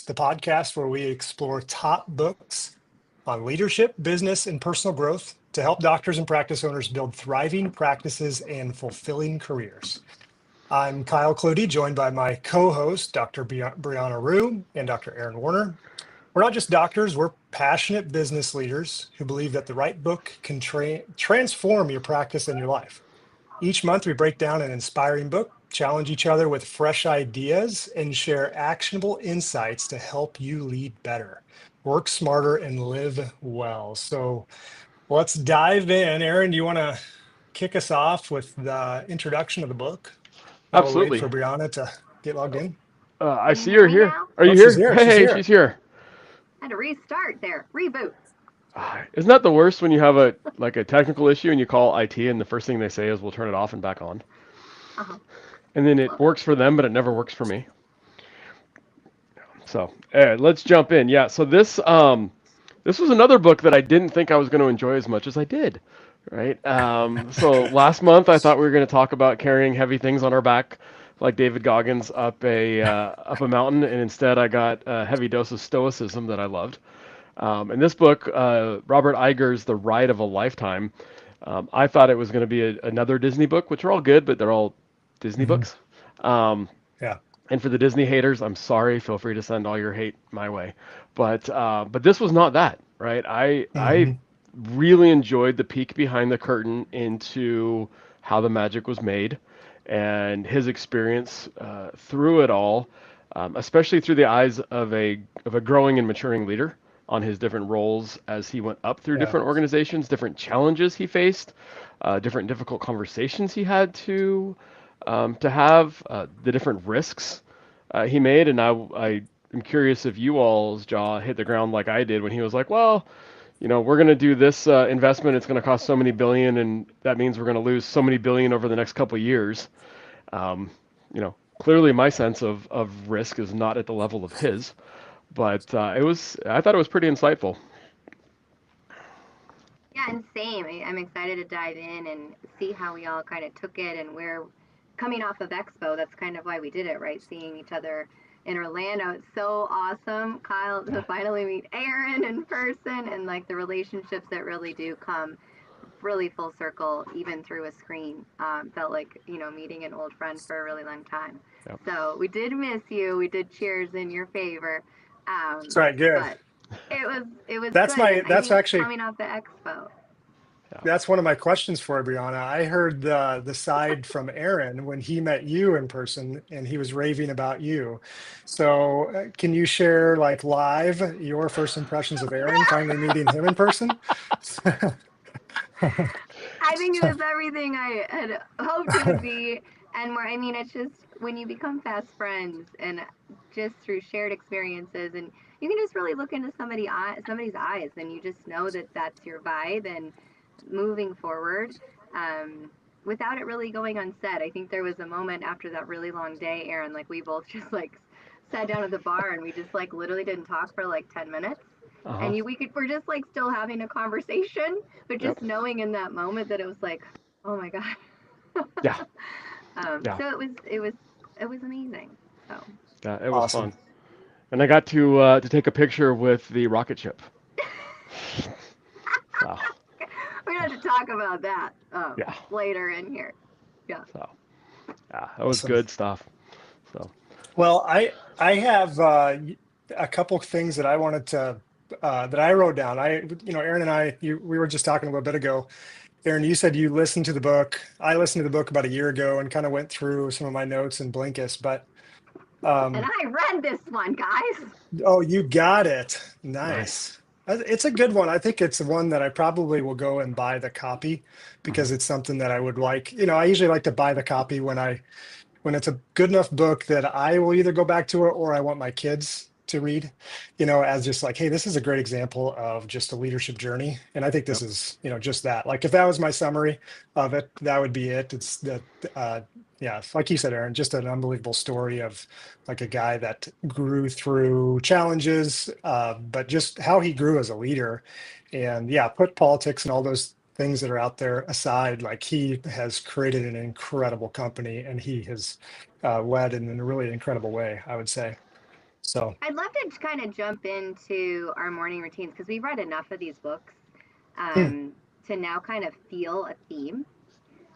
the podcast where we explore top books on leadership, business, and personal growth to help doctors and practice owners build thriving practices and fulfilling careers. I'm Kyle Clutie, joined by my co-host, Dr. Brianna Rue and Dr. Aaron Warner. We're not just doctors, we're passionate business leaders who believe that the right book can transform your practice and your life. Each month, we break down an inspiring book, challenge each other with fresh ideas, and share actionable insights to help you lead better, work smarter, and live well. So let's dive in. Aaron, do you want to kick us off with the introduction of the book? While we wait Absolutely. for Brianna to get logged in. I Can you see hear her me here. now? Are you Oh, she's here? here. She's Hey, here. she's here. I had to restart there. Reboot. Isn't that the worst when you have a technical issue and you call IT and the first thing they say is we'll turn it off and back on, Uh-huh. and then it works for them but it never works for me. So let's jump in. Yeah. So this was another book that I didn't think I was going to enjoy as much as I did. Right. So last month I thought we were going to talk about carrying heavy things on our back, like David Goggins up a mountain, and instead I got a heavy dose of stoicism that I loved. In this book, Robert Iger's The Ride of a Lifetime, I thought it was going to be another Disney book, which are all good, but they're all Disney Mhm. books. Um, Yeah. and for the Disney haters, I'm sorry. Feel free to send all your hate my way. But this was not that, right? I Mhm. really enjoyed the peek behind the curtain into how the magic was made and his experience through it all, especially through the eyes of a growing and maturing leader on his different roles as he went up through Yeah. different organizations, different challenges he faced, different difficult conversations he had to have, the different risks he made. And I am curious if you all's jaw hit the ground like I did when he was like, well, we're going to do this investment. It's going to cost so many billion, and that means we're going to lose so many billion over the next couple of years. Um, Clearly my sense of risk is not at the level of his, but I thought it was pretty insightful. Yeah, and same. I'm excited to dive in and see how we all kind of took it, and we're coming off of Expo. That's kind of why we did it, right? Seeing each other in Orlando. It's so awesome, Kyle, to finally meet Aaron in person, and like the relationships that really do come really full circle, even through a screen. Felt like, meeting an old friend for a really long time. Yep. So we did miss you. We did cheers in your favor. That's right. Good. But it was That's good, my, and I that's think actually, coming off the expo. Yeah. that's one of my questions for Brianna. I heard the side from Aaron when he met you in person and he was raving about you. So can you share like live your first impressions of Aaron finally meeting him in person? I think it was everything I had hoped it would be, and more. I mean, it's just when you become fast friends, and just through shared experiences, and you can just really look into somebody's eyes, and you just know that that's your vibe, and moving forward. Um, Without it really going unsaid, I think there was a moment after that really long day, Aaron, like we both just like sat down at the bar and we just like literally didn't talk for like 10 minutes, Uh-huh. and we're just like still having a conversation, but Yep. just knowing in that moment that it was like, oh my god. Yeah. Yeah. So it was amazing. So Yeah. It was Awesome. fun, and I got to take a picture with the rocket ship. So we're gonna have to talk about that yeah. later in here. Yeah. So yeah, that was Awesome. good stuff. So Well, I have a couple of things that I wanted to that I wrote down. Aaron and we were just talking a little bit ago. Aaron, you said you listened to the book. I listened to the book about a year ago and kind of went through some of my notes in Blinkist. But And um, I read this one, guys. oh, you got it. nice. Nice. It's a good one. I think it's one that I probably will go and buy the copy Hmm. because it's something that I would like. I usually like to buy the copy when it's a good enough book that I will either go back to it or I want my kids to read, as just like, hey, this is a great example of just a leadership journey. And I think this Yep. is, just that. Like if that was my summary of it, that would be it. It's that, yeah, like you said, Aaron, just an unbelievable story of like a guy that grew through challenges, but just how he grew as a leader. And yeah, put politics and all those things that are out there aside, like he has created an incredible company and he has led in a really incredible way, I would say. So, I'd love to kind of jump into our morning routines because we've read enough of these books hmm, to now kind of feel a theme.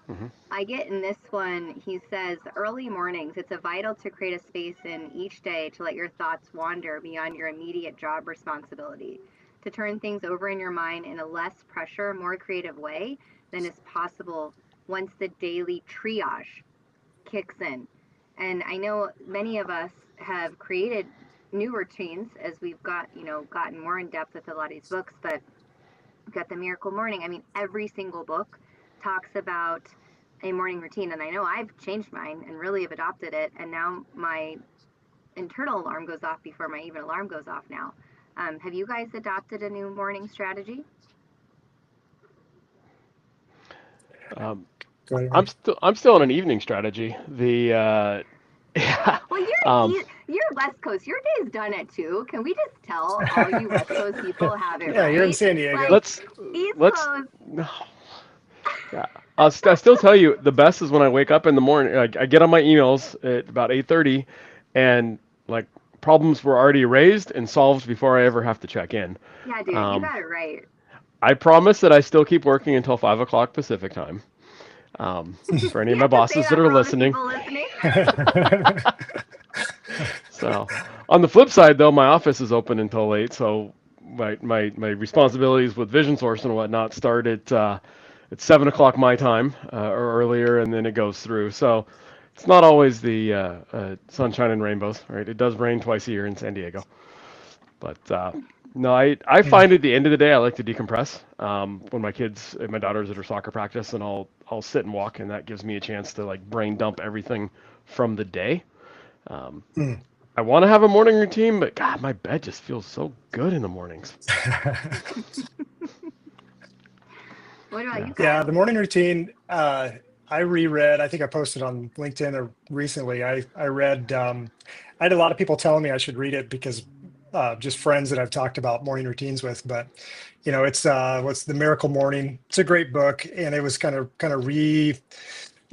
Hmm. I get in this one, he says, early mornings, it's a vital to create a space in each day to let your thoughts wander beyond your immediate job responsibility, to turn things over in your mind in a less pressure, more creative way than is possible once the daily triage kicks in. And I know many of us have created new routines as we've gotten more in depth with a lot of these books, but we've got the Miracle Morning. I mean, every single book talks about a morning routine, and I know I've changed mine and really have adopted it, and now my internal alarm goes off before my even alarm goes off now. Have you guys adopted a new morning strategy? Um, go ahead, I'm Ray. still on an evening strategy. Yeah, Well, um, you're West Coast. Your day's done at 2. Can we just tell all you West Coast people have it Yeah, you're in right? San Diego. Like let's East let's Coast. no, yeah. I still tell you the best is when I wake up in the morning. I get on my emails at about 8:30, and like problems were already raised and solved before I ever have to check in. Yeah, dude, you Um, got it right. I promise that I still keep working until 5 o'clock Pacific time. For any You of my have to say bosses that that are for all the listening. people listening. So, on the flip side, though, my office is open until late, so my responsibilities with Vision Source and whatnot start at 7 o'clock my time or earlier, and then it goes through. So, it's not always the sunshine and rainbows, right? It does rain twice a year in San Diego, but no, I Hmm. find at the end of the day I like to decompress. When my kids and my daughter's at her soccer practice, and I'll sit and walk, and that gives me a chance to like brain dump everything from the day. Um, Hmm. I want to have a morning routine, but God, my bed just feels so good in the mornings. What about Yeah. you, Yeah, Kyle? the morning routine. I reread. I think I posted on LinkedIn or recently. I read. I had a lot of people telling me I should read it because just friends that I've talked about morning routines with. But it's what's the Miracle Morning. It's a great book, and it was kind of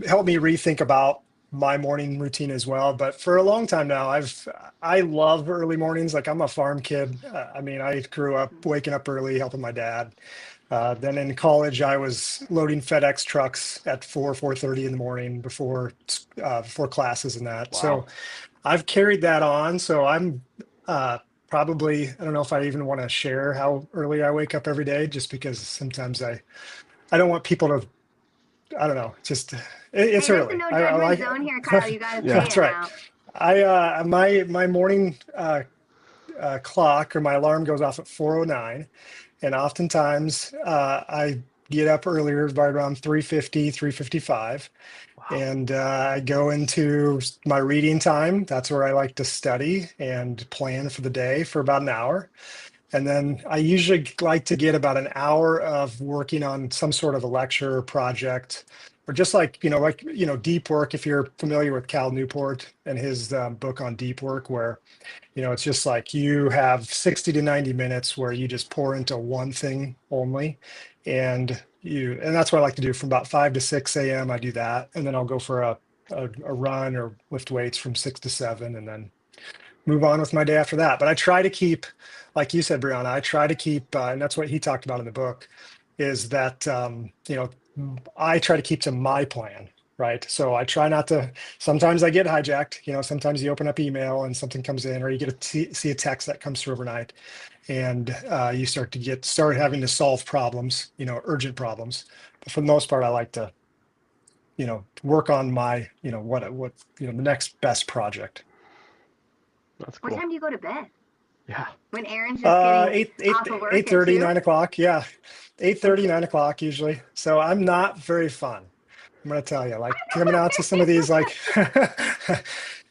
helped me rethink about my morning routine as well. But for a long time now, I love early mornings. Like I'm a farm kid. I mean, I grew up waking up early, helping my dad. Then in college, I was loading FedEx trucks at 4:30 in the morning before classes and that. Wow. So I've carried that on. So I'm probably I don't know if I even want to share how early I wake up every day, just because sometimes I don't want people to I don't know. Just it's Hey, there's a early. no I judgment like zone here, Kyle. You got to Yeah. say that's it right. now. My morning clock or my alarm goes off at 4:09. And oftentimes I get up earlier by around 3:50, 3:55, Wow. and I go into my reading time. That's where I like to study and plan for the day for about an hour. And then I usually like to get about an hour of working on some sort of a lecture or project, or just deep work. If you're familiar with Cal Newport and his book on deep work, where it's just like you have 60 to 90 minutes where you just pour into one thing only. And that's what I like to do from about 5 to 6 a.m. I do that. And then I'll go for a run or lift weights from 6 to 7 and then move on with my day after that. But I try to keep, like you said, Brianna, I try to keep, and that's what he talked about in the book, is that, I try to keep to my plan, right? So I try not to, sometimes I get hijacked, sometimes you open up email and something comes in, or you see a text that comes through overnight, and you start having to solve problems, urgent problems. But for the most part, I like to, work on my, the next best project. That's What cool. time do you go to bed? Yeah. When Aaron's just getting off of work Eight at thirty, 2? 9 o'clock. Yeah. 8:30, 9 o'clock usually. So I'm not very fun. I'm gonna tell you, like coming out to some of these, like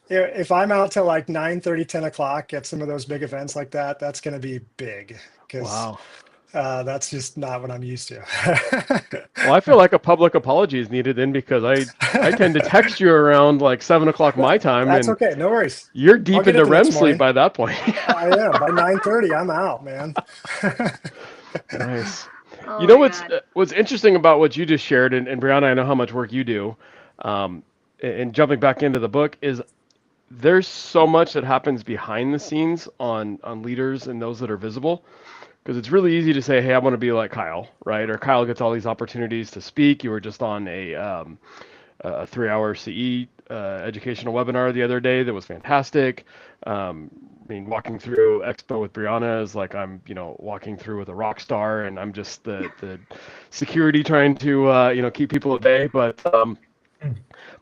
if I'm out till like 9:30, 10 o'clock at some of those big events like that, that's gonna be big because Wow. that's just not what I'm used to. Well, I feel like a public apology is needed then because I tend to text you around like 7 o'clock my time, That's and okay. No worries. you're I'll deep get it into the REM next sleep morning. by that point. I am. By 9:30, I'm out, man. Nice. Oh You know my what's God. what's interesting about what you just shared, and Brianna, I know how much work you do, and jumping back into the book is there's so much that happens behind the scenes on leaders and those that are visible. Because it's really easy to say, hey, I want to be like Kyle, right? Or Kyle gets all these opportunities to speak. You were just on a 3-hour CE educational webinar the other day that was fantastic. I mean, walking through Expo with Brianna is like I'm, walking through with a rock star, and I'm just the security trying to, keep people at bay. But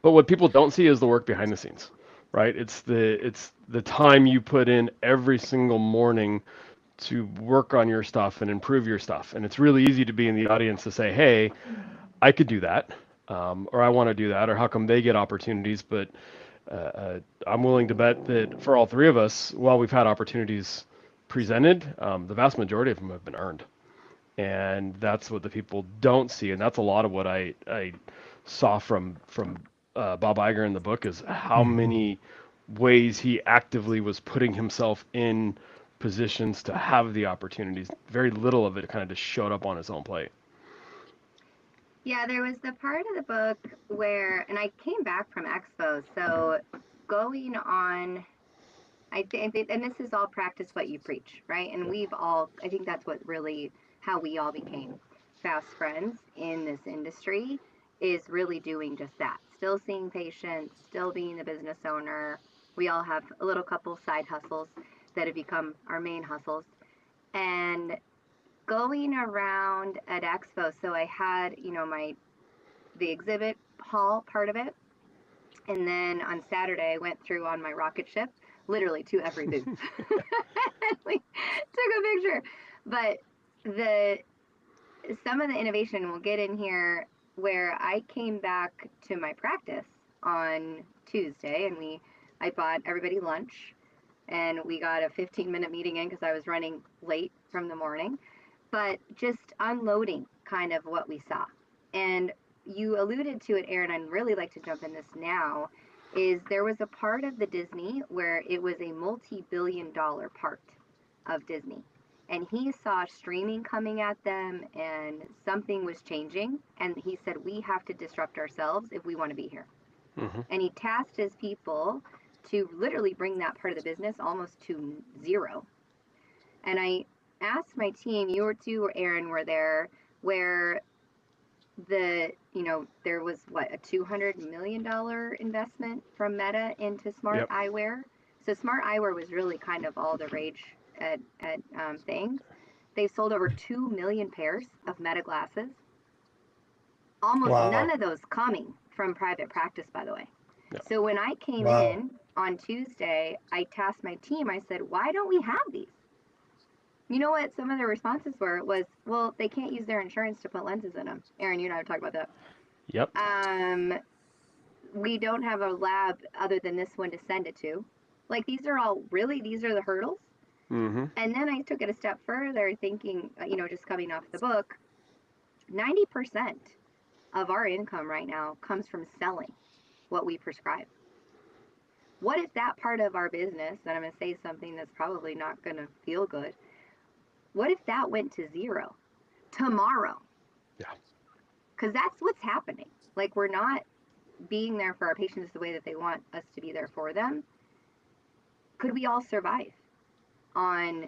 what people don't see is the work behind the scenes, right? It's the time you put in every single morning to work on your stuff and improve your stuff. And it's really easy to be in the audience to say, hey, I could do that, or I want to do that, or how come they get opportunities? But I'm willing to bet that for all three of us, while we've had opportunities presented, the vast majority of them have been earned. And that's what the people don't see. And that's a lot of what I saw from Bob Iger in the book is how many ways he actively was putting himself in positions to have the opportunities. Very little of it kind of just showed up on his own plate. Yeah, there was the part of the book where, and I came back from Expo, so going on, I think, and this is all practice what you preach, right? And I think that's what really, how we all became fast friends in this industry, is really doing just that. Still seeing patients, still being the business owner. We all have a little couple side hustles that have become our main hustles. And going around at Expo, so I had, the exhibit hall part of it, and then on Saturday I went through on my rocket ship, literally to every booth. We took a picture. But the some of the innovation we'll get in here, where I came back to my practice on Tuesday, and I bought everybody lunch, and we got a 15-minute meeting in because I was running late from the morning, but just unloading kind of what we saw. And you alluded to it, Aaron. I'd really like to jump in this now. Is there was a part of the Disney where it was a multi-billion-dollar part of Disney, and he saw streaming coming at them, and something was changing, and he said, we have to disrupt ourselves if we want to be here. Mm-hmm. And he tasked his people to literally bring that part of the business almost to zero. And I asked my team, you were two, Aaron, were there, where there was a $200 million investment from Meta into smart Yep. eyewear. So smart eyewear was really kind of all the rage at things. They sold over 2 million pairs of Meta glasses. Almost none Wow. of those coming from private practice, by the way. Yeah. So when I came Wow. in on Tuesday, I tasked my team. I said, why don't we have these? You know what some of the responses were was, well, they can't use their insurance to put lenses in them. Aaron, you and I have talked about that. Yep. We don't have a lab other than this one to send it to. Like, these are the hurdles. Mm-hmm. And then I took it a step further, thinking, just coming off the book, 90% of our income right now comes from selling what we prescribe. What if that part of our business, and I'm going to say something that's probably not going to feel good, what if that went to zero tomorrow? Yeah. Because that's what's happening. Like, we're not being there for our patients the way that they want us to be there for them. Could we all survive on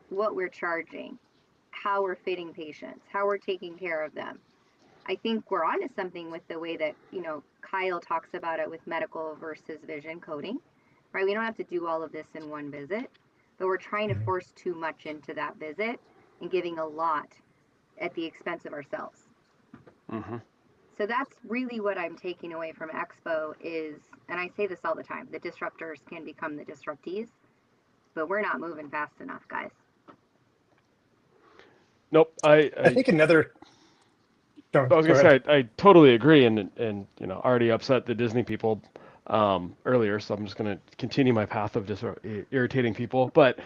what we're charging, how we're fitting patients, how we're taking care of them? I think we're onto something with the way that, Kyle talks about it with medical versus vision coding, right? We don't have to do all of this in one visit, but we're trying to force too much into that visit and giving a lot at the expense of ourselves. Mm-hmm. So that's really what I'm taking away from Expo is, and I say this all the time, the disruptors can become the disruptees, but we're not moving fast enough, guys. Nope. I think another. No, I was go gonna ahead. say I totally agree, and already upset the Disney people earlier, so I'm just gonna continue my path of just irritating people. But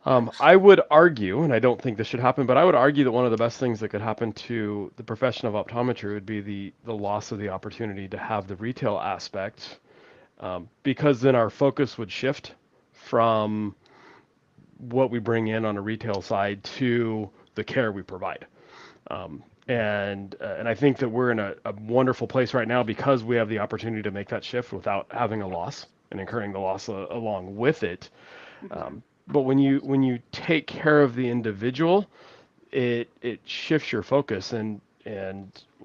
I would argue, and I don't think this should happen, but I would argue that one of the best things that could happen to the profession of optometry would be the loss of the opportunity to have the retail aspect, because then our focus would shift from what we bring in on a retail side to the care we provide. And I think that we're in a wonderful place right now because we have the opportunity to make that shift without having a loss. and incurring the loss along with it. Mhm. But when you take care of the individual, it shifts your focus. And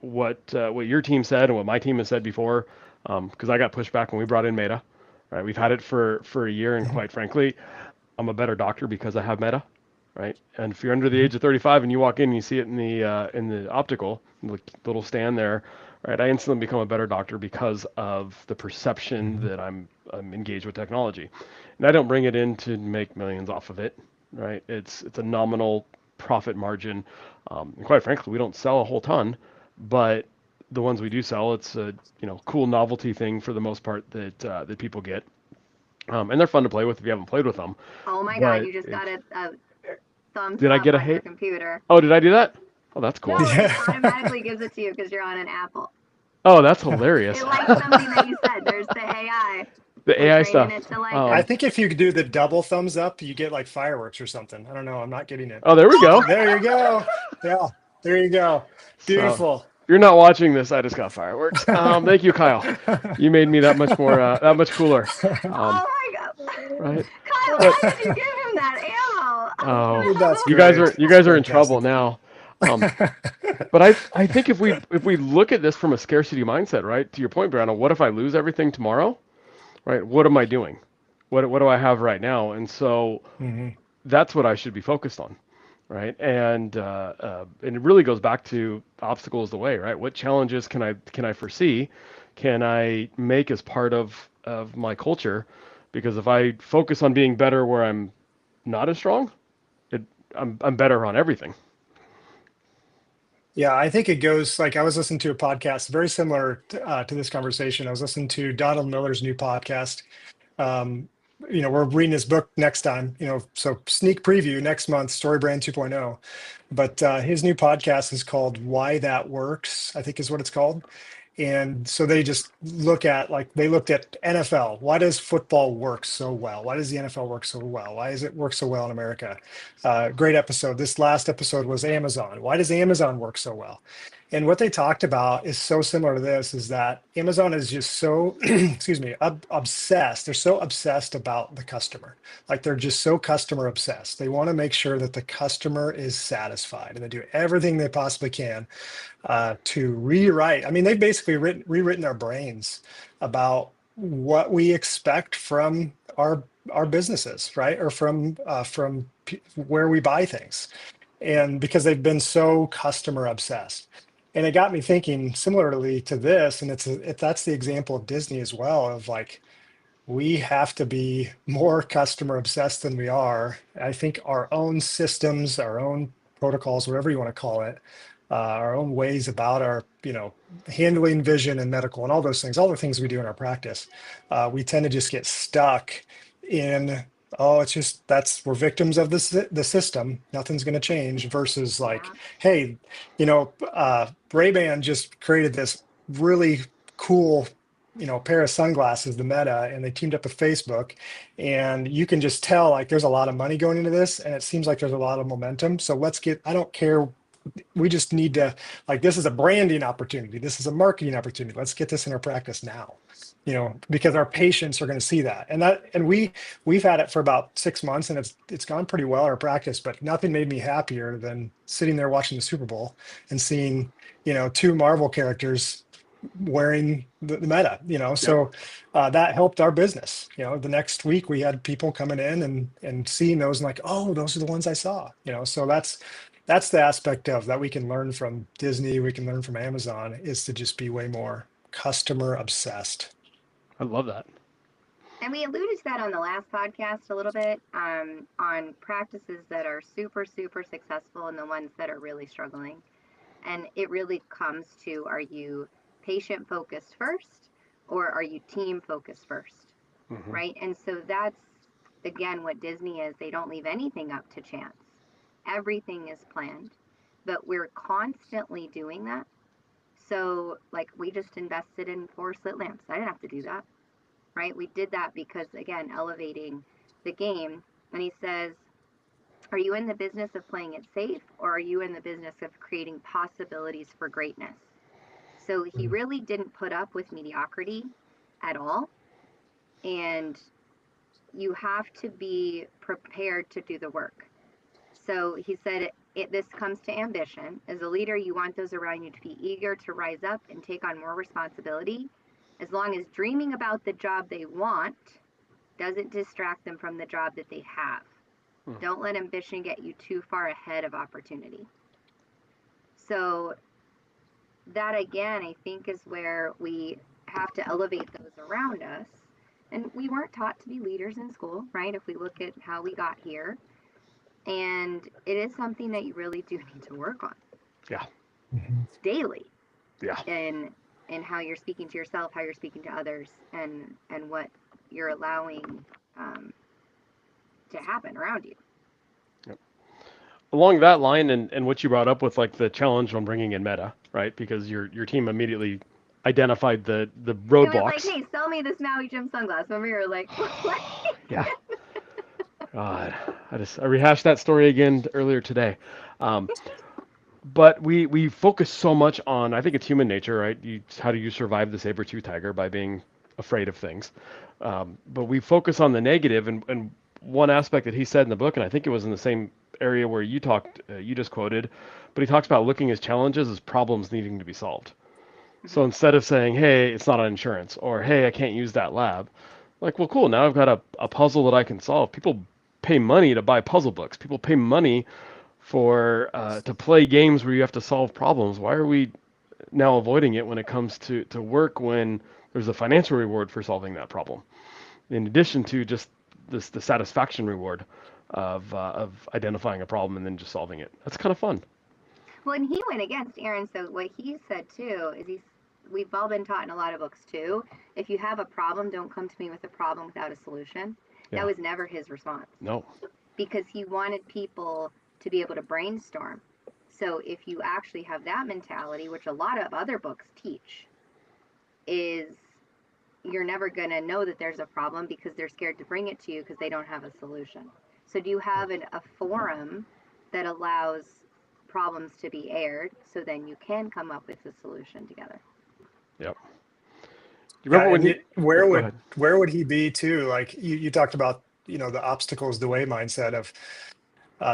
what your team said and what my team has said before, because I got pushed back when we brought in Meta, right? We've had it for a year, and Mhm. quite frankly, I'm a better doctor because I have Meta, right? And if you're under the Mhm. age of 35 and you walk in and you see it in the optical, the little stand there, right? I instantly become a better doctor because of the perception Mhm. that I'm engaged with technology, and I don't bring it in to make millions off of it, right? It's a nominal profit margin, and quite frankly, we don't sell a whole ton, but the ones we do sell, it's a cool novelty thing for the most part that people get, and they're fun to play with if you haven't played with them. Oh my God, But you just got it's a thumbs did I up get a on your hate? computer. Oh, did I do that? Oh, that's cool. No, it just Yeah. automatically gives it to you because you're on an Apple. Oh, that's It hilarious. likes something that you said. There's the AI. The We're AI training it stuff. to like I it. think if you do the double thumbs up, you get like fireworks or something. I don't know. I'm not getting it. Oh, there we Oh go. There you my God. go. Yeah, there you go. So Beautiful. if you're not watching this, I just got fireworks. Thank you, Kyle. You made me that much more that much cooler. Um, Oh my God. right. Kyle, But why did you give him that oh, That's you guys are great. you That's guys are in trouble fantastic. now. Um, but I think if we look at this from a scarcity mindset, right? To your point, Brianna, what if I lose everything tomorrow? Right? What am I doing? What do I have right now? And so Mhm. that's what I should be focused on, right? And it really goes back to obstacle is the way, right? What challenges can I foresee, can I make as part of my culture? Because if I focus on being better where I'm not as strong, it, I'm better on everything. Yeah, I think it goes like I was listening to a podcast very similar to this conversation. I was listening to Donald Miller's new podcast. Um, we're reading his book next time, so sneak preview next month, Storybrand 2.0. But his new podcast is called Why That Works, I think is what it's called. And so they just look at like they looked at NFL. Why does football work so well? Why does the NFL work so well? Why does it work so well in America? Great episode. This last episode was Amazon. Why does Amazon work so well? And what they talked about is so similar to this is that Amazon is just so, excuse me, obsessed. They're so obsessed about the customer. Like they're just so customer obsessed. They want to make sure that the customer is satisfied and they do everything they possibly can to rewrite. I mean, they've basically rewritten our brains about what we expect from our businesses, right? Or from where we buy things, and because they've been so customer obsessed. And it got me thinking similarly to this, and that's the example of Disney as well, of like we have to be more customer obsessed than we are. I think our own systems, our own protocols, whatever you want to call it, our own ways about our, handling vision and medical and all those things, all the things we do in our practice, we tend to just get stuck in, oh, it's just we're victims of the system. Nothing's going to change versus like, Yeah. hey, Ray-Ban just created this really cool pair of sunglasses, the Meta, and they teamed up with Facebook. And you can just tell like there's a lot of money going into this, and it seems like there's a lot of momentum. So I don't care. We just need to, like, this is a branding opportunity. This is a marketing opportunity. Let's get this in our practice now, because our patients are going to see that. And we've had it for about 6 months, and it's gone pretty well in our practice, but nothing made me happier than sitting there watching the Super Bowl and seeing, two Marvel characters wearing the Meta, Yep. so that helped our business. The next week we had people coming in and seeing those and like, oh, those are the ones I saw. So that's the aspect of that we can learn from Disney, we can learn from Amazon, is to just be way more customer obsessed. I love that. And we alluded to that on the last podcast a little bit, on practices that are super, super successful and the ones that are really struggling. And it really comes to, are you patient focused first or are you team focused first? Hmm. Right. And so that's, again, what Disney is. They don't leave anything up to chance, everything is planned, but we're constantly doing that. So, like, we just invested in 4 slit lamps. I didn't have to do that. Right. We did that because, again, elevating the game. And he says, are you in the business of playing it safe or are you in the business of creating possibilities for greatness? So he Mhm. really didn't put up with mediocrity at all. and you have to be prepared to do the work. So he said, this comes to ambition. As a leader, you want those around you to be eager to rise up and take on more responsibility, as long as dreaming about the job they want doesn't distract them from the job that they have. Don't let ambition get you too far ahead of opportunity. So that, again, I think is where we have to elevate those around us. And we weren't taught to be leaders in school, right? If we look at how we got here. And it is something that you really do need to work on. Yeah. Daily. Yeah. And how you're speaking to yourself, how you're speaking to others, and what you're allowing to happen around you. Yep. Along that line, and what you brought up with like the challenge on bringing in meta, right? Because your team immediately identified the roadblocks. It was like, hey, sell me this Maui Jim sunglass. And we were like, what? Yeah. God, I rehashed that story again earlier today. But we focus so much on, I think it's human nature, right? How do you survive the saber-tooth tiger? By being afraid of things. But we focus on the negative, and one aspect that he said in the book, and I think it was in the same area where you talked, you just quoted, but he talks about looking at challenges as problems needing to be solved. So instead of saying, hey, it's not on insurance, or hey, I can't use that lab, like, well, cool, now I've got a puzzle that I can solve. People pay money to buy puzzle books. People pay money for to play games where you have to solve problems. Why are we now avoiding it when it comes to work, when there's a financial reward for solving that problem, in addition to just the satisfaction reward of identifying a problem and then just solving it? That's kind of fun. Well, and he went against Aaron. So what he said too is we've all been taught in a lot of books too, if you have a problem, don't come to me with a problem without a solution. Yeah. That was never his response. No. Because he wanted people to be able to brainstorm. So if you actually have that mentality, which a lot of other books teach, is you're never going to know that there's a problem because they're scared to bring it to you because they don't have a solution. So do you have a forum that allows problems to be aired, so then you can come up with a solution together? Yep. You remember when where would he be too? Like you talked about, the obstacles the way mindset of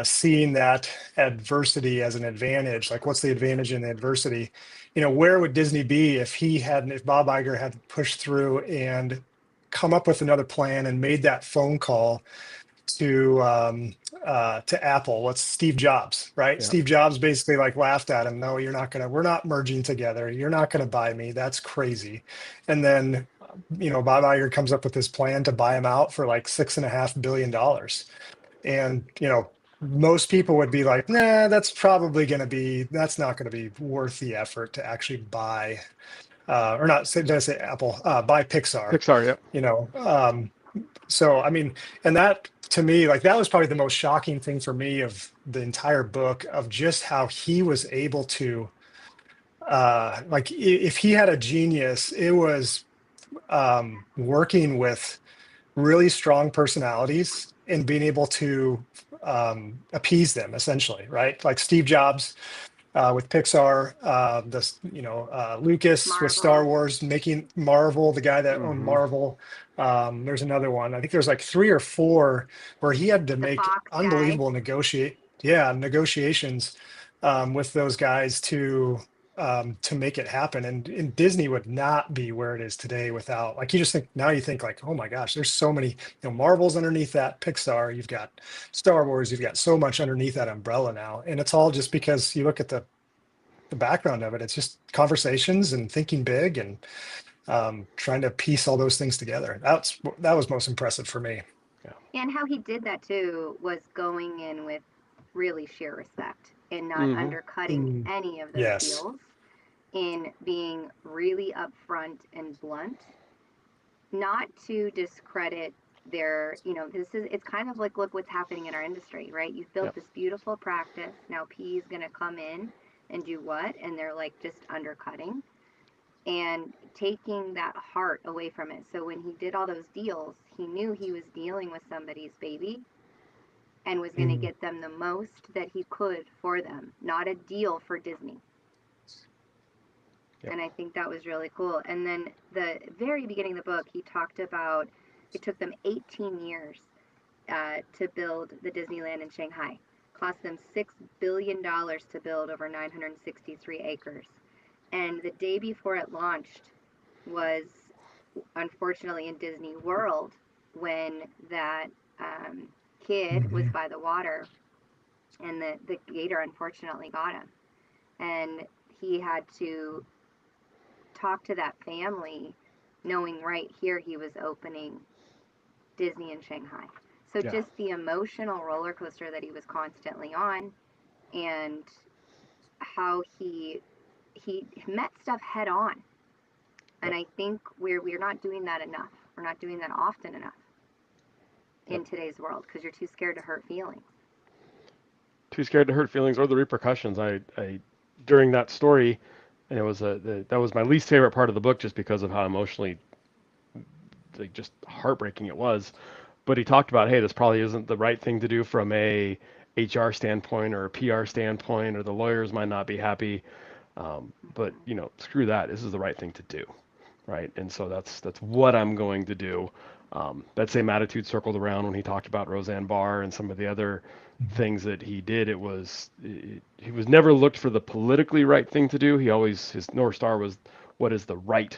seeing that adversity as an advantage. Like, what's the advantage in the adversity? Where would Disney be if Bob Iger had pushed through and come up with another plan and made that phone call to Apple? What's Steve Jobs, right? Yeah. Steve Jobs basically like laughed at him. No, we're not merging together. You're not gonna buy me. That's crazy. And then, Bob Iger comes up with this plan to buy him out for like $6.5 billion. And, most people would be like, nah, that's not going to be worth the effort to actually buy, or not, did I say Apple, buy Pixar. Pixar, yeah. So, I mean, and that to me, like, that was probably the most shocking thing for me of the entire book, of just how he was able to, like, if he had a genius, it was working with really strong personalities and being able to appease them, essentially, right? Like Steve Jobs with Pixar, Lucas Marvel. with Star Wars, making Marvel, the guy that owned Marvel. There's another one. I think there's like 3 or 4 where he had to make Fox unbelievable negotiations with those guys to make it happen. And Disney would not be where it is today without, like, you think like, oh my gosh, there's so many, Marvel's underneath that, Pixar, you've got Star Wars, you've got so much underneath that umbrella now. And it's all just because you look at the background of it. It's just conversations and thinking big and trying to piece all those things together. That was most impressive for me. Yeah. And how he did that too was going in with really sheer respect and not undercutting any of those deals, in being really upfront and blunt, not to discredit their, it's kind of like, look what's happening in our industry, right? You've built this beautiful practice. Now P is going to come in and do what? And they're like just undercutting and taking that heart away from it. So when he did all those deals, he knew he was dealing with somebody's baby and was going to get them the most that he could for them, not a deal for Disney. And I think that was really cool. And then the very beginning of the book, he talked about It took them 18 years to build the Disneyland in Shanghai. Cost them $6 billion to build over 963 acres. And the day before it launched was unfortunately in Disney World when that kid was by the water and the gator unfortunately got him. And he had to talk to that family knowing right here he was opening Disney in Shanghai. So Yeah. just the emotional roller coaster that he was constantly on, and how he met stuff head on. And I think we're not doing that enough. We're not doing that often enough in today's world because you're too scared to hurt feelings. Too scared to hurt feelings or the repercussions. I during that story, and it was that was my least favorite part of the book just because of how emotionally like just heartbreaking it was. But he talked about, hey, this probably isn't the right thing to do from a HR standpoint or a PR standpoint, or the lawyers might not be happy. But screw that. This is the right thing to do, right? And so that's what I'm going to do. That same attitude circled around when he talked about Roseanne Barr and some of the other things that he did. He was never looked for the politically right thing to do. His North Star was what is the right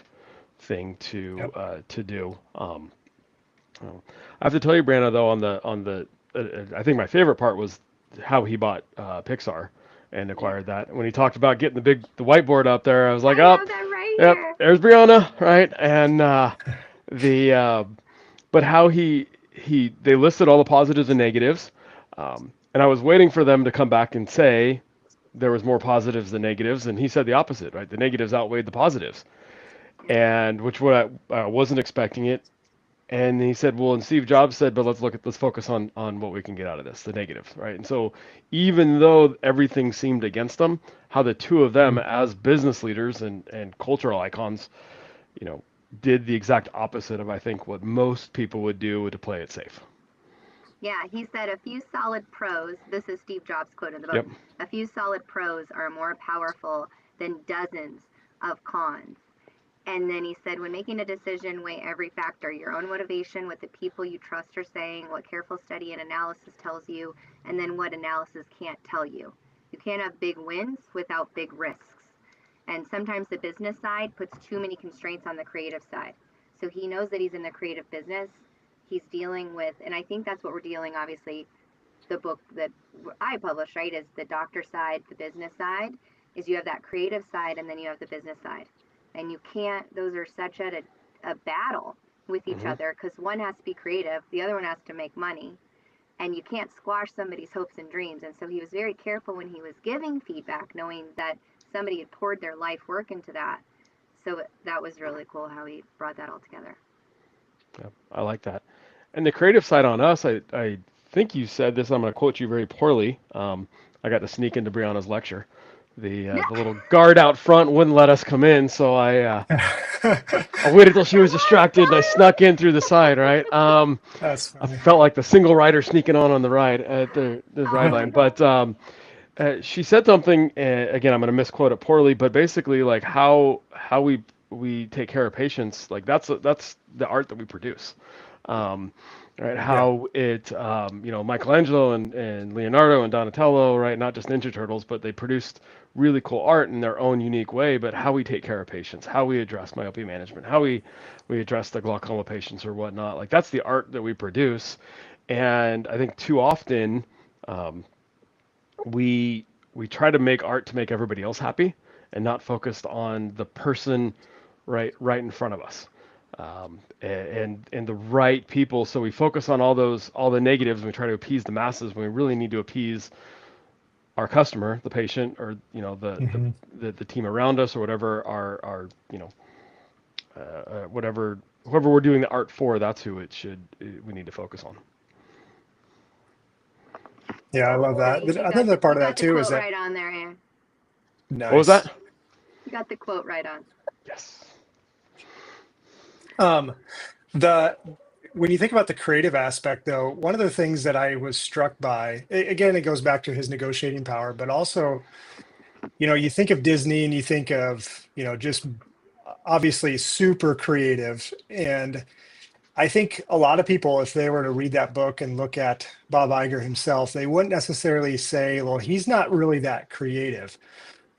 thing to do. I have to tell you, Brandon, though, on the I think my favorite part was how he bought Pixar and acquired that. When he talked about getting the whiteboard up there, I was like, I have that right here. There's Brianna, right? And but how they listed all the positives and negatives, and I was waiting for them to come back and say there was more positives than negatives, and he said the opposite, right? The negatives outweighed the positives, and what I wasn't expecting it. And he said, well, and Steve Jobs said, but let's focus on what we can get out of this, the negative, right? And so even though everything seemed against them, how the two of them as business leaders and cultural icons, did the exact opposite of, I think, what most people would do to play it safe. Yeah, he said a few solid pros, this is Steve Jobs' quote in the book, Yep. A few solid pros are more powerful than dozens of cons. And then he said, when making a decision, weigh every factor, your own motivation, what the people you trust are saying, what careful study and analysis tells you, and then what analysis can't tell you. You can't have big wins without big risks. And sometimes the business side puts too many constraints on the creative side. So he knows that he's in the creative business. He's dealing with, and I think that's what we're dealing, obviously, the book that I publish, right, is the doctor side, the business side, is you have that creative side and then you have the business side. And you can't, those are such a battle with each other because one has to be creative, the other one has to make money, and you can't squash somebody's hopes and dreams. And so he was very careful when he was giving feedback, knowing that somebody had poured their life work into that. So that was really cool how he brought that all together. Yeah, I like that. And the creative side on us, I think you said this, I'm going to quote you very poorly. I got to sneak into Brianna's lecture. The little guard out front wouldn't let us come in, so I waited till she was distracted and I snuck in through the side, right? That's I funny. felt like the single rider sneaking on the ride at the ride line. But she said something, again, I'm going to misquote it poorly, but basically like how we take care of patients, like that's the art that we produce. Right, how it, Michelangelo and Leonardo and Donatello, right, not just Ninja Turtles, but they produced really cool art in their own unique way, but how we take care of patients, how we address myopia management, how we address the glaucoma patients or whatnot, like that's the art that we produce. And I think too often we try to make art to make everybody else happy and not focused on the person right in front of us. And the right people. So we focus on all the negatives, and we try to appease the masses when we really need to appease our customer, the patient, or the team around us, or whatever our whoever we're doing the art for. That's who we need to focus on. Yeah, I love that. Another part of that too is that right on there, Aaron. nice. What was that? You got the quote right on. Yes. When you think about the creative aspect, though, one of the things that I was struck by, again, it goes back to his negotiating power, but also, you think of Disney and you think of, just obviously super creative. And I think a lot of people, if they were to read that book and look at Bob Iger himself, they wouldn't necessarily say, well, he's not really that creative.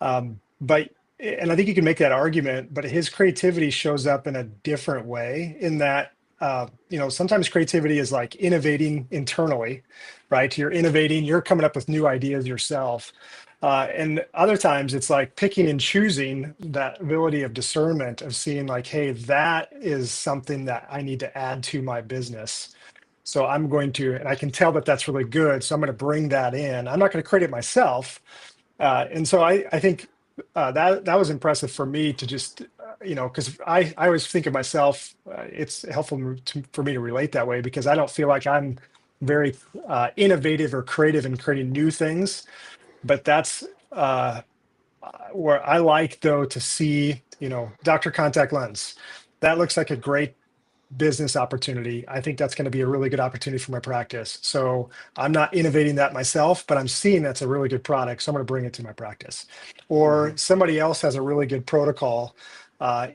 But and I think you can make that argument, but his creativity shows up in a different way in that, sometimes creativity is like innovating internally, right? You're innovating, you're coming up with new ideas yourself. And other times it's like picking and choosing that ability of discernment of seeing like, hey, that is something that I need to add to my business. So I'm going to, and I can tell that that's really good. So I'm going to bring that in. I'm not going to create it myself. And so I think that was impressive for me to just, because I always think of myself, it's helpful for me to relate that way because I don't feel like I'm very innovative or creative in creating new things. But that's where I like, though, to see, Dr. Contact Lens. That looks like a great business opportunity. I think that's going to be a really good opportunity for my practice. So I'm not innovating that myself, but I'm seeing that's a really good product. So I'm going to bring it to my practice. Or somebody else has a really good protocol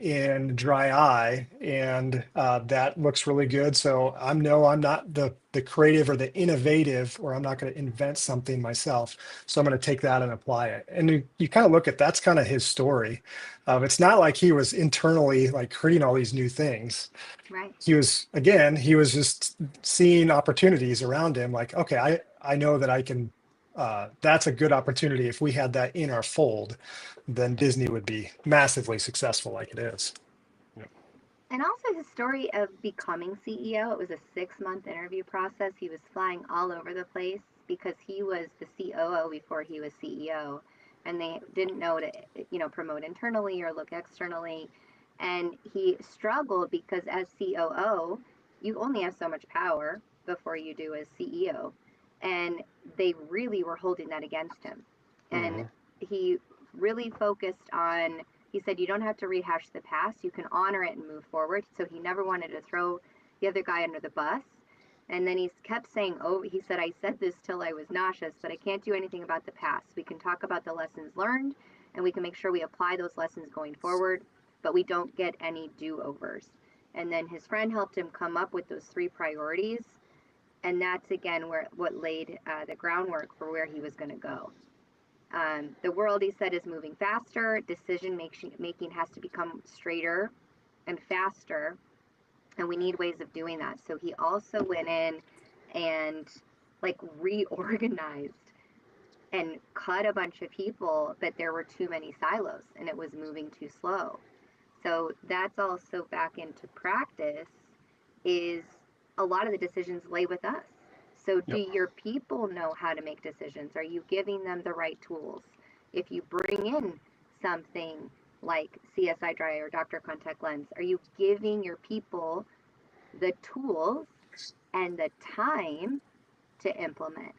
in dry eye, and that looks really good. So I'm not the creative or the innovative, or I'm not going to invent something myself. So I'm going to take that and apply it. And you kind of look at that's kind of his story. It's not like he was internally like creating all these new things. Right. He was just seeing opportunities around him. Like, okay, I know that I can. That's a good opportunity. If we had that in our fold, then Disney would be massively successful like it is. And also his story of becoming CEO, it was a 6-month interview process. He was flying all over the place because he was the COO before he was CEO. And they didn't know to, promote internally or look externally. And he struggled because as COO, you only have so much power before you do as CEO. And they really were holding that against him. And he really focused on, he said, you don't have to rehash the past. You can honor it and move forward. So he never wanted to throw the other guy under the bus. And then he kept saying, he said, I said this till I was nauseous, but I can't do anything about the past. We can talk about the lessons learned, and we can make sure we apply those lessons going forward, but we don't get any do-overs. And then his friend helped him come up with those 3 priorities. And that's, again, what laid the groundwork for where he was going to go. The world, he said, is moving faster. Decision making has to become straighter and faster. And we need ways of doing that. So he also went in and reorganized and cut a bunch of people, but there were too many silos and it was moving too slow. So that's also back into practice is a lot of the decisions lay with us. So do your people know how to make decisions? Are you giving them the right tools? If you bring in something like CSI Dry or Dr. Contact Lens, are you giving your people the tools and the time to implement?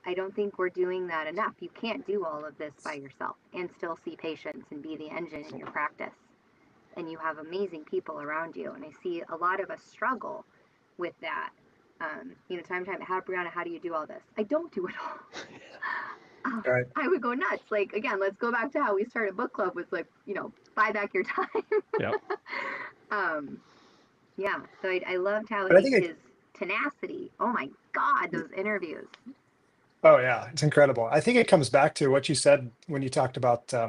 I don't think we're doing that enough. You can't do all of this by yourself and still see patients and be the engine in your practice. And you have amazing people around you. And I see a lot of us struggle with that. Time, Brianna, how do you do all this? I don't do it all. Right. I would go nuts. Again, let's go back to how we started book club with buy back your time. Yep. So I loved how his tenacity. Oh my God, those interviews. Oh yeah, it's incredible. I think it comes back to what you said when you talked about, I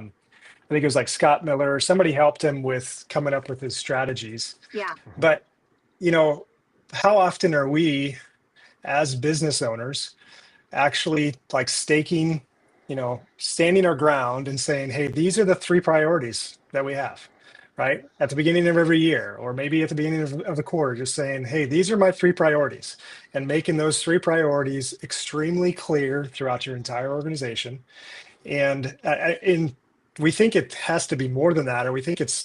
think it was like Scott Miller, somebody helped him with coming up with his strategies. Yeah. But, how often are we as business owners actually standing our ground and saying, hey, these are the 3 priorities that we have, right? At the beginning of every year, or maybe at the beginning of the quarter, just saying, hey, these are my 3 priorities, and making those 3 priorities extremely clear throughout your entire organization. And we think it has to be more than that, or I think it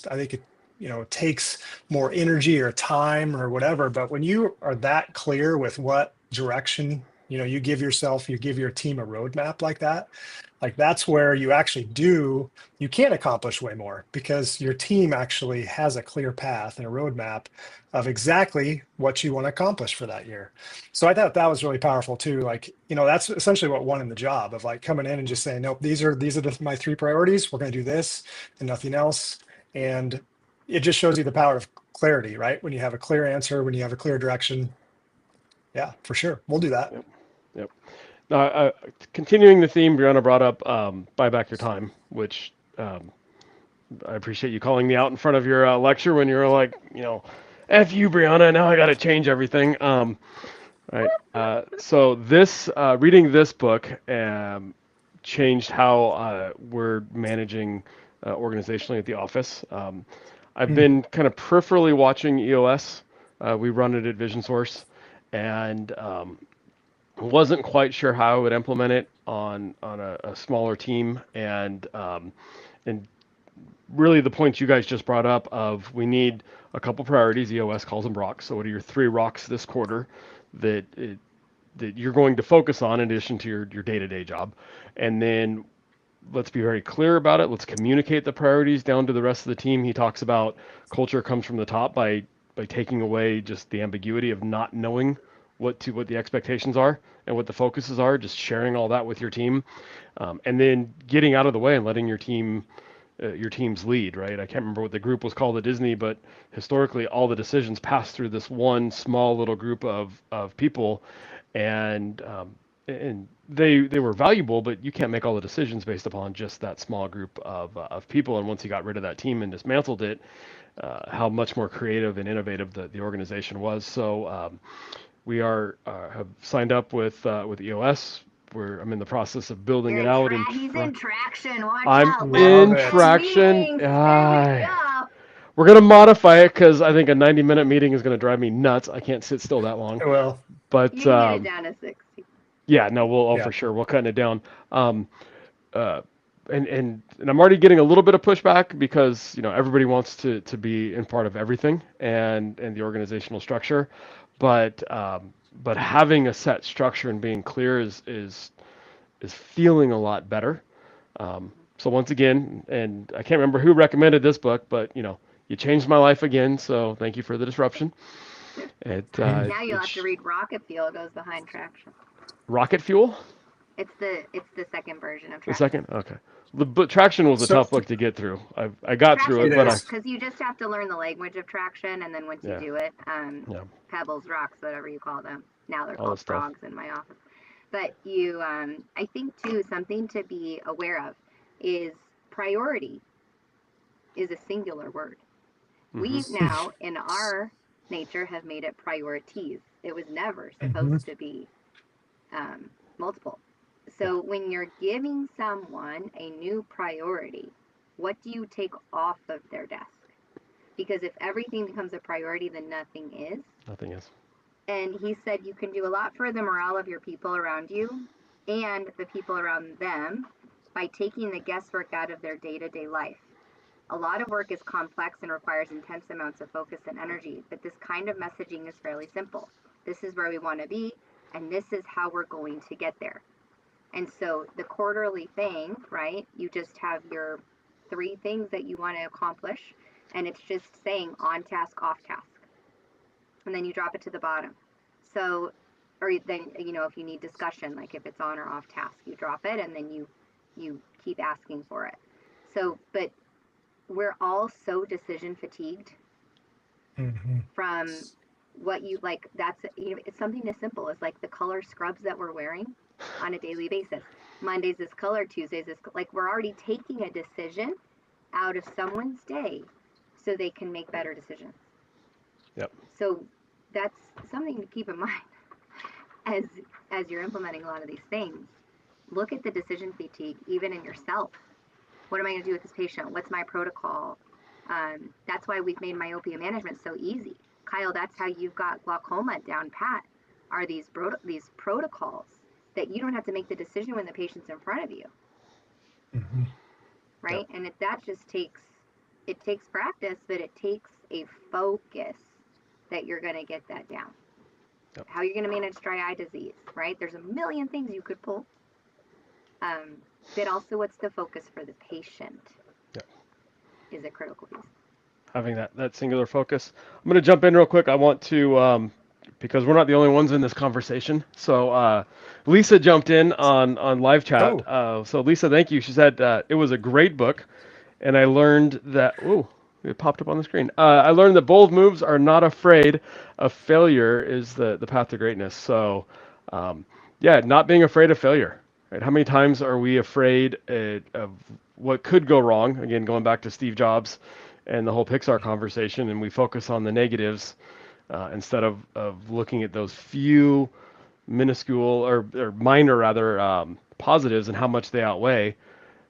takes more energy or time or whatever. But when you are that clear with what direction, you give your team a roadmap like that, that's where you can accomplish way more because your team actually has a clear path and a roadmap of exactly what you want to accomplish for that year. So I thought that was really powerful too. That's essentially what won him the job of coming in and just saying, nope, these are my 3 priorities. We're going to do this and nothing else. And it just shows you the power of clarity, right? When you have a clear answer, when you have a clear direction. Yeah, for sure. We'll do that. Yep. Yep. Continuing the theme, Brianna brought up buy back your time, which I appreciate you calling me out in front of your lecture when you were like, F you, Brianna, now I got to change everything. Right. So this reading this book changed how we're managing organizationally at the office. I've been kind of peripherally watching EOS. We run it at Vision Source, and wasn't quite sure how I would implement it on a smaller team, and really the points you guys just brought up of we need a couple priorities. EOS calls them rocks. So what are your 3 rocks this quarter that you're going to focus on in addition to your day-to-day job? And then let's be very clear about it. Let's communicate the priorities down to the rest of the team. He talks about culture comes from the top by taking away just the ambiguity of not knowing what the expectations are and what the focuses are, just sharing all that with your team, and then getting out of the way and letting your team's lead, right? I can't remember what the group was called at Disney, but historically all the decisions pass through this one small little group of people, and they were valuable, but you can't make all the decisions based upon just that small group of people. And once you got rid of that team and dismantled it, how much more creative and innovative the organization was. So we have signed up with EOS. I'm in the process of building it out. He's in Traction. Watch I'm out. in Traction. We're gonna modify it because I think a 90-minute meeting is gonna drive me nuts. I can't sit still that long. Well, but you can get it down to 60. Yeah, no, for sure we'll cut it down. And I'm already getting a little bit of pushback because everybody wants to be in part of everything and the organizational structure, but having a set structure and being clear is feeling a lot better. So once again, and I can't remember who recommended this book, but you changed my life again. So thank you for the disruption. Now you'll have to read Rocket Fuel. It goes behind Traction. Rocket Fuel? It's the second version of Traction. The second? Okay. But Traction was a tough book to get through. I got through it, but because you just have to learn the language of Traction, and then once you do it, pebbles, rocks, whatever you call them. Now they're called frogs in my office. But you, I think too, something to be aware of is priority is a singular word. We now, in our nature, have made it priorities. It was never supposed to be multiple. So when you're giving someone a new priority, what do you take off of their desk? Because if everything becomes a priority, then nothing is. Nothing is. And he said you can do a lot for the morale of your people around you and the people around them by taking the guesswork out of their day-to-day life. A lot of work is complex and requires intense amounts of focus and energy, but this kind of messaging is fairly simple. This is where we want to be, and this is how we're going to get there. And so the quarterly thing, right, you just have your 3 things that you want to accomplish, and it's just saying on task, off task. And then you drop it to the bottom. So, or then, if you need discussion, like if it's on or off task, you drop it, and then you keep asking for it. So, but we're all so decision fatigued from what you like. That's, it's something as simple as like the color scrubs that we're wearing on a daily basis. Mondays is color, Tuesdays is like, we're already taking a decision out of someone's day so they can make better decisions. Yep. So that's something to keep in mind as you're implementing a lot of these things. Look at the decision fatigue, even in yourself. What am I going to do with this patient? What's my protocol? That's why we've made myopia management so easy. Kyle, that's how you've got glaucoma down pat, are these protocols that you don't have to make the decision when the patient's in front of you. Right? Yep. And that just takes practice, but it takes a focus that you're going to get that down. Yep. How you're going to manage dry eye disease, right? There's a million things you could pull. But also, what's the focus for the patient is a critical piece. Having that singular focus. I'm going to jump in real quick. I want to, because we're not the only ones in this conversation. So Lisa jumped in on live chat. So Lisa, thank you. She said, it was a great book. And I learned that, It popped up on the screen. I learned that bold moves are not afraid of failure is the path to greatness. So, um, yeah, not being afraid of failure. Right? How many times are we afraid of what could go wrong? Again, going back to Steve Jobs and the whole Pixar conversation, and we focus on the negatives instead of looking at those few minuscule or minor rather positives and how much they outweigh.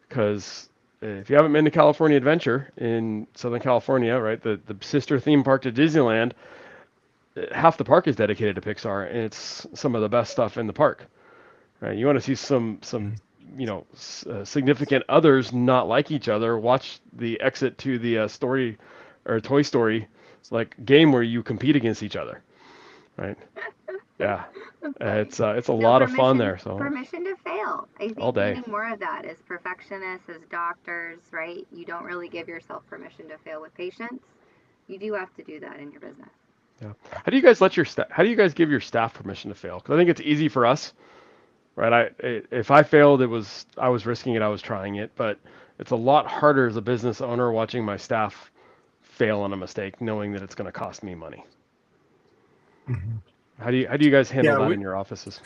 Because if you haven't been to California Adventure in Southern California, right, the sister theme park to Disneyland, half the park is dedicated to Pixar, and it's some of the best stuff in the park. Right? You want to see some significant others not like each other. Watch the exit to the story or Toy Story like game where you compete against each other. Right? Yeah, Okay. it's a No, lot of fun there. So permission to fail. I all think we day. need more of that as perfectionists, as doctors, right? You don't really give yourself permission to fail with patients. You do have to do that in your business. Yeah. How do you guys let your staff? How do you guys give your staff permission to fail? Because I think it's easy for us, right? If I failed, I was risking it, I was trying it. But it's a lot harder as a business owner watching my staff fail on a mistake, knowing that it's going to cost me money. Mhm. How do you guys handle Yeah, that we in your offices?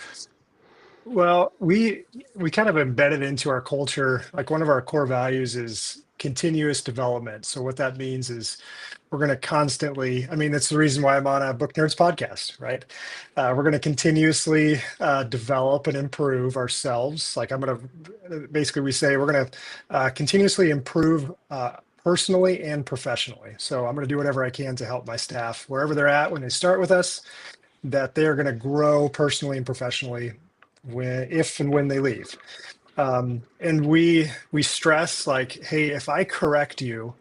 well, we kind of embedded into our culture, like one of our core values is continuous development. So what that means is we're going to constantly, I mean, that's the reason why I'm on a Book Nerds podcast, right? We're going to continuously develop and improve ourselves. Like I'm going to, basically we say we're going to continuously improve personally and professionally. So I'm going to do whatever I can to help my staff wherever they're at when they start with us, that they're going to grow personally and professionally when, if and when they leave. And we stress like, hey, if I correct you,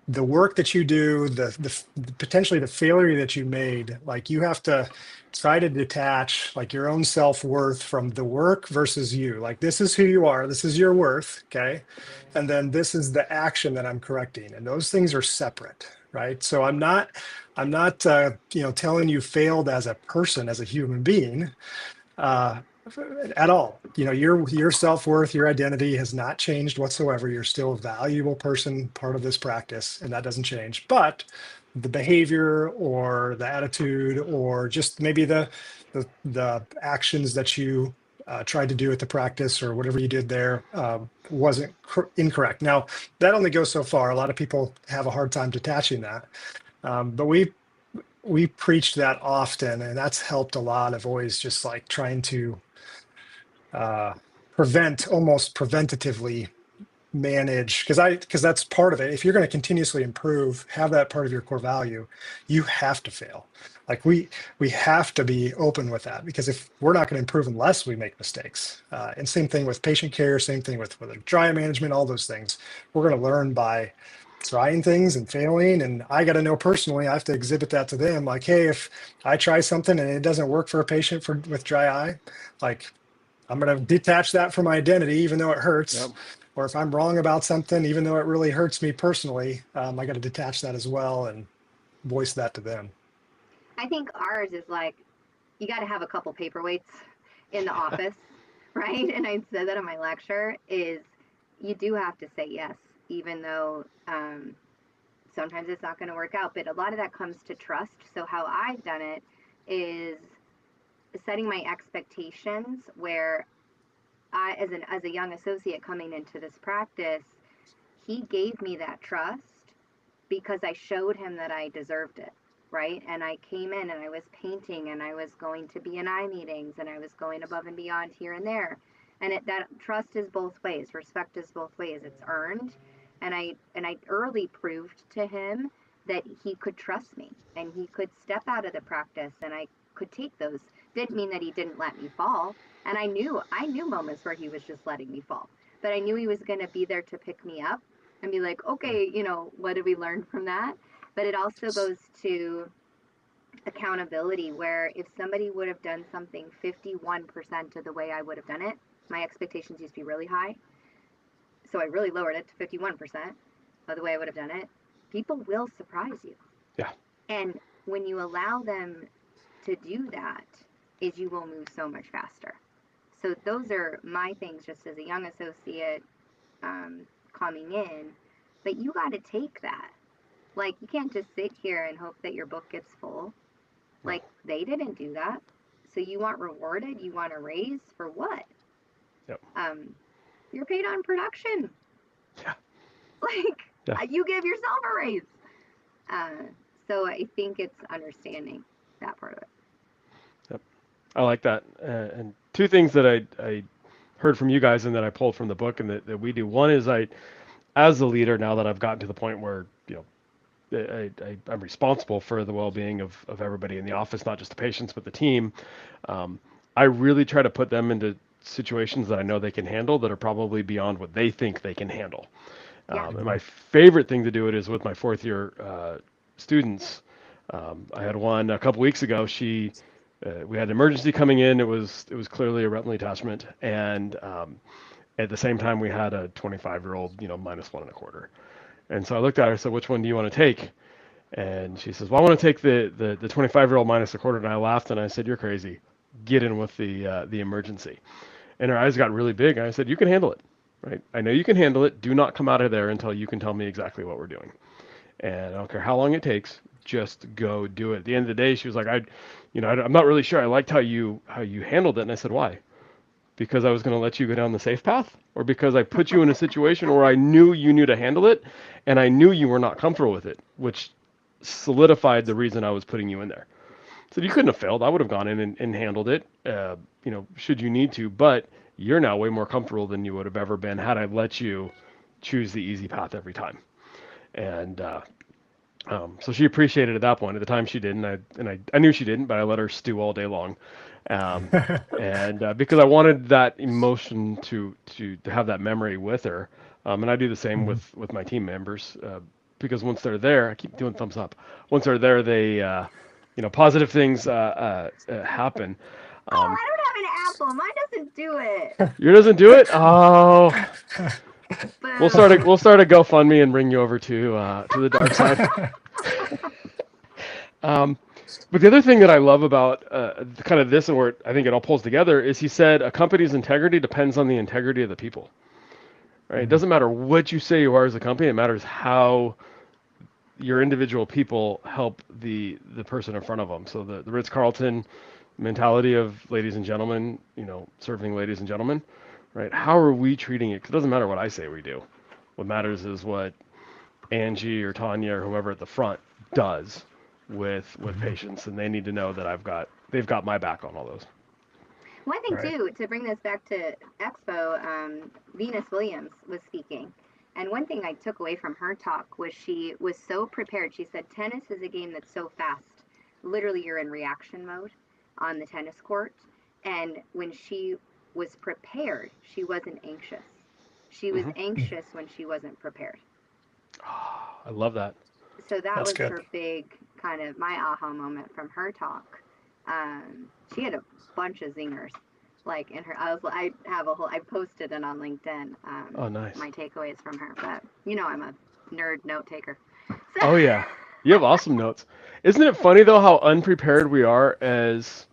the work that you do, the potentially the failure that you made, like you have to try to detach like your own self-worth from the work versus you. Like this is who you are, this is your worth, okay? And then this is the action that I'm correcting. And those things are separate, right? So I'm not telling you failed as a person, as a human being. Uh, at all. Your self-worth, your identity has not changed whatsoever. You're still a valuable person, part of this practice, and that doesn't change. But the behavior or the attitude or just maybe the actions that you tried to do at the practice or whatever you did there wasn't incorrect. Now, that only goes so far. A lot of people have a hard time detaching that. But we preach that often, and that's helped a lot of always just like trying to uh, almost preventatively manage, because that's part of it. If you're going to continuously improve, have that part of your core value, you have to fail. Like we have to be open with that, because if we're not going to improve unless we make mistakes, and same thing with patient care, same thing with dry management, all those things, we're going to learn by trying things and failing. And I got to know personally, I have to exhibit that to them, like, hey, if I try something and it doesn't work for a patient with dry eye, like I'm going to detach that from my identity, even though it hurts. Yep. Or if I'm wrong about something, even though it really hurts me personally, I got to detach that as well and voice that to them. I think ours is like you got to have a couple paperweights in the office, right? And I said that in my lecture is you do have to say yes, even though sometimes it's not going to work out. But a lot of that comes to trust. So how I've done it is setting my expectations where I, as a young associate coming into this practice, he gave me that trust because I showed him that I deserved it, right? And I came in and I was painting and I was going to BNI meetings and I was going above and beyond here and there. And that trust is both ways. Respect is both ways. It's earned, and I early proved to him that he could trust me and he could step out of the practice and I could take those. Didn't mean that he didn't let me fall. And I knew moments where he was just letting me fall, but I knew he was going to be there to pick me up and be like, okay, what did we learn from that? But it also goes to accountability, where if somebody would have done something 51% of the way I would have done it, my expectations used to be really high. So I really lowered it to 51% of the way I would have done it. People will surprise you. Yeah. And when you allow them to do that, is you will move so much faster. So those are my things just as a young associate coming in. But you got to take that. Like, you can't just sit here and hope that your book gets full. Like, they didn't do that. So you want rewarded? You want a raise for what? Yep. You're paid on production. Yeah. Like, Yeah. you give yourself a raise. So I think it's understanding that part of it. Yep. I like that. And two things that I heard from you guys and that I pulled from the book and that we do. One is as a leader, now that I've gotten to the point where, I'm responsible for the well-being of everybody in the office, not just the patients, but the team. I really try to put them into situations that I know they can handle that are probably beyond what they think they can handle. Yeah. And my favorite thing to do it is with my fourth year students. I had one a couple weeks ago. We had an emergency coming in. It was clearly a retinal detachment, and at the same time we had a 25-year-old, minus 1.25. And so I looked at her and said, "Which one do you want to take?" And she says, "Well, I want to take the 25-year-old minus a quarter." And I laughed and I said, "You're crazy. Get in with the emergency." And her eyes got really big. And I said, "You can handle it, right? I know you can handle it. Do not come out of there until you can tell me exactly what we're doing. And I don't care how long it takes. Just go do it." At the end of the day, she was like, I'm not really sure. I liked how you handled it." And I said, "Why? Because I was going to let you go down the safe path, or because I put you in a situation where I knew you knew to handle it, and I knew you were not comfortable with it, which solidified the reason I was putting you in there." So you couldn't have failed. I would have gone in and handled it, should you need to, but you're now way more comfortable than you would have ever been had I let you choose the easy path every time. And so she appreciated it at that point. At the time she didn't, I knew she didn't, but I let her stew all day long. And because I wanted that emotion to have that memory with her. And I do the same with my team members, because once they're there, I keep doing thumbs up. Once they're there, they, positive things happen. Oh, I don't have an apple. Mine doesn't do it. Yours doesn't do it? Oh, we'll start a Boo. GoFundMe and bring you over to the dark side. But the other thing that I love about kind of this, and where I think it all pulls together, is he said a company's integrity depends on the integrity of the people. Right? It doesn't matter what you say you are as a company. It matters how your individual people help the person in front of them. So the Ritz-Carlton mentality of ladies and gentlemen, serving ladies and gentlemen, right? How are we treating it? 'Cause it doesn't matter what I say we do. What matters is what Angie or Tanya or whoever at the front does with patients, and they need to know that they've got my back on all those. One thing Right. too, to bring this back to Expo, Venus Williams was speaking, and one thing I took away from her talk was she was so prepared. She said tennis is a game that's so fast, literally you're in reaction mode on the tennis court, and when she was prepared, she wasn't anxious. She was anxious when she wasn't prepared. I love that. So that That's was good. her big kind of my aha moment from her talk. She had a bunch of zingers, like in her. I have a whole. I posted it on LinkedIn. Oh, nice. My takeaways from her, but I'm a nerd note taker. So, Oh yeah, you have awesome notes. Isn't it funny though how unprepared we are as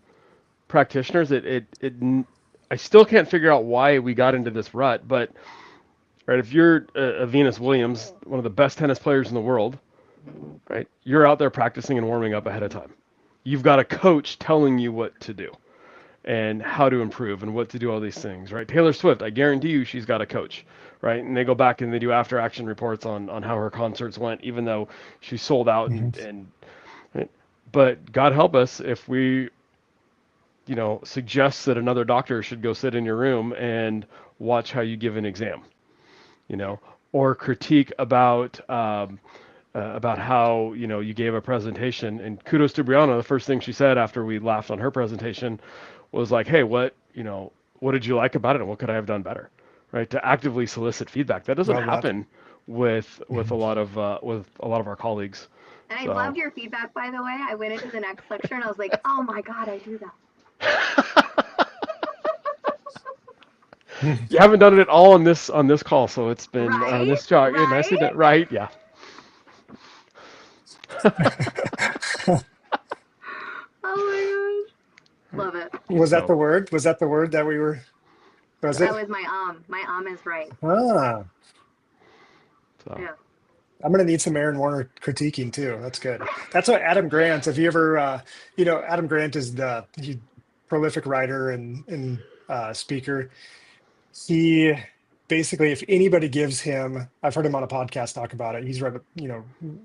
practitioners? I still can't figure out why we got into this rut. But right, if you're a Venus Williams, one of the best tennis players in the world, right, you're out there practicing and warming up ahead of time. You've got a coach telling you what to do and how to improve and what to do, all these things, right? Taylor Swift, I guarantee you she's got a coach, right? And they go back and they do after action reports on how her concerts went, even though she sold out and right? But God help us if we, suggest that another doctor should go sit in your room and watch how you give an exam, or critique about how you gave a presentation. And kudos to Brianna. The first thing she said after we laughed on her presentation was like, "Hey, what did you like about it, and what could I have done better?" Right? To actively solicit feedback. That doesn't Love that. happen with a lot of our colleagues. and I So loved your feedback, by the way. I went into the next lecture and I was like, oh my god, I do that. you haven't done it at all on this call, so it's been Right? this job. Yeah, nicely Right? done. Right? Yeah. Oh my gosh, love it. Was that So the word? Was that the word that we were? Was yeah. That it? was my My is right. Ah, So Yeah. I'm gonna need some Aaron Warner critiquing too. That's good. That's what Adam Grant. If you ever, Adam Grant is the prolific writer and speaker. He basically, if anybody gives him, I've heard him on a podcast talk about it. He's read,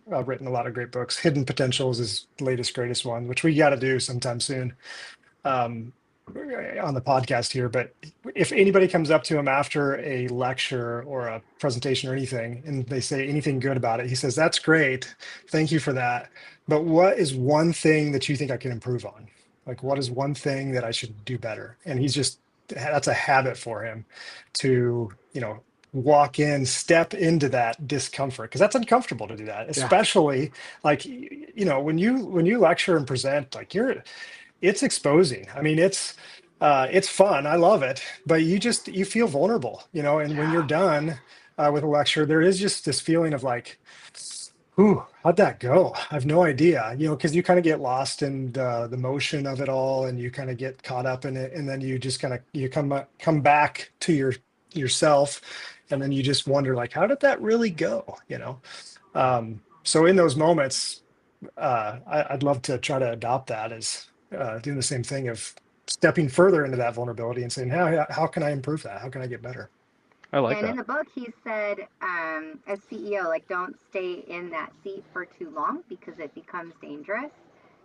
written a lot of great books. Hidden Potential is his latest, greatest one, which we got to do sometime soon. On the podcast here, but if anybody comes up to him after a lecture or a presentation or anything, and they say anything good about it, he says, "That's great. Thank you for that. But what is one thing that you think I can improve on? Like, what is one thing that I should do better?" And that's a habit for him to, walk in, step into that discomfort, because that's uncomfortable to do that, Yeah. especially like, when you lecture and present, like it's exposing. I mean, it's fun. I love it, but you feel vulnerable, and when you're Yeah. done with a lecture, there is just this feeling of like, "Ooh, how'd that go? I have no idea," because you kind of get lost in the motion of it all, and you kind of get caught up in it, and then you just kind of you come back to yourself, and then you just wonder like, how did that really go? So in those moments, I'd love to try to adopt that as doing the same thing of stepping further into that vulnerability and saying, how can I improve that? How can I get better? I like And in that. the book, he said, as CEO, like, don't stay in that seat for too long because it becomes dangerous.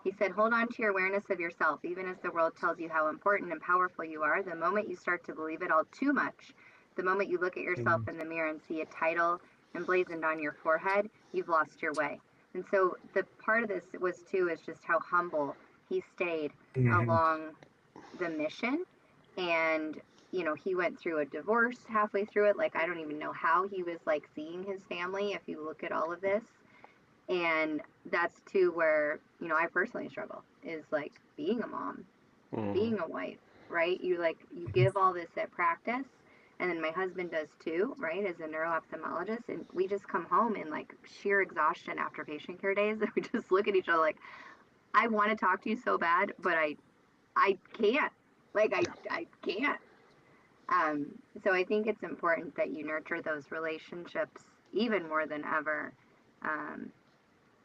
He said, hold on to your awareness of yourself, even as the world tells you how important and powerful you are. The moment you start to believe it all too much, the moment you look at yourself Mhm. in the mirror and see a title emblazoned on your forehead, you've lost your way. And so the part of this was too is just how humble he stayed Mhm. along the mission. And he went through a divorce halfway through it. Like, I don't even know how he was like seeing his family if you look at all of this. And that's too where I personally struggle, is like being a mom, Hmm. being a wife, right? You give all this at practice, and then my husband does too, right, as a neuro-ophthalmologist, and we just come home in like sheer exhaustion after patient care days, and we just look at each other like, I want to talk to you so bad, but I can't. Like, I can't. Um, so I think it's important that you nurture those relationships even more than ever,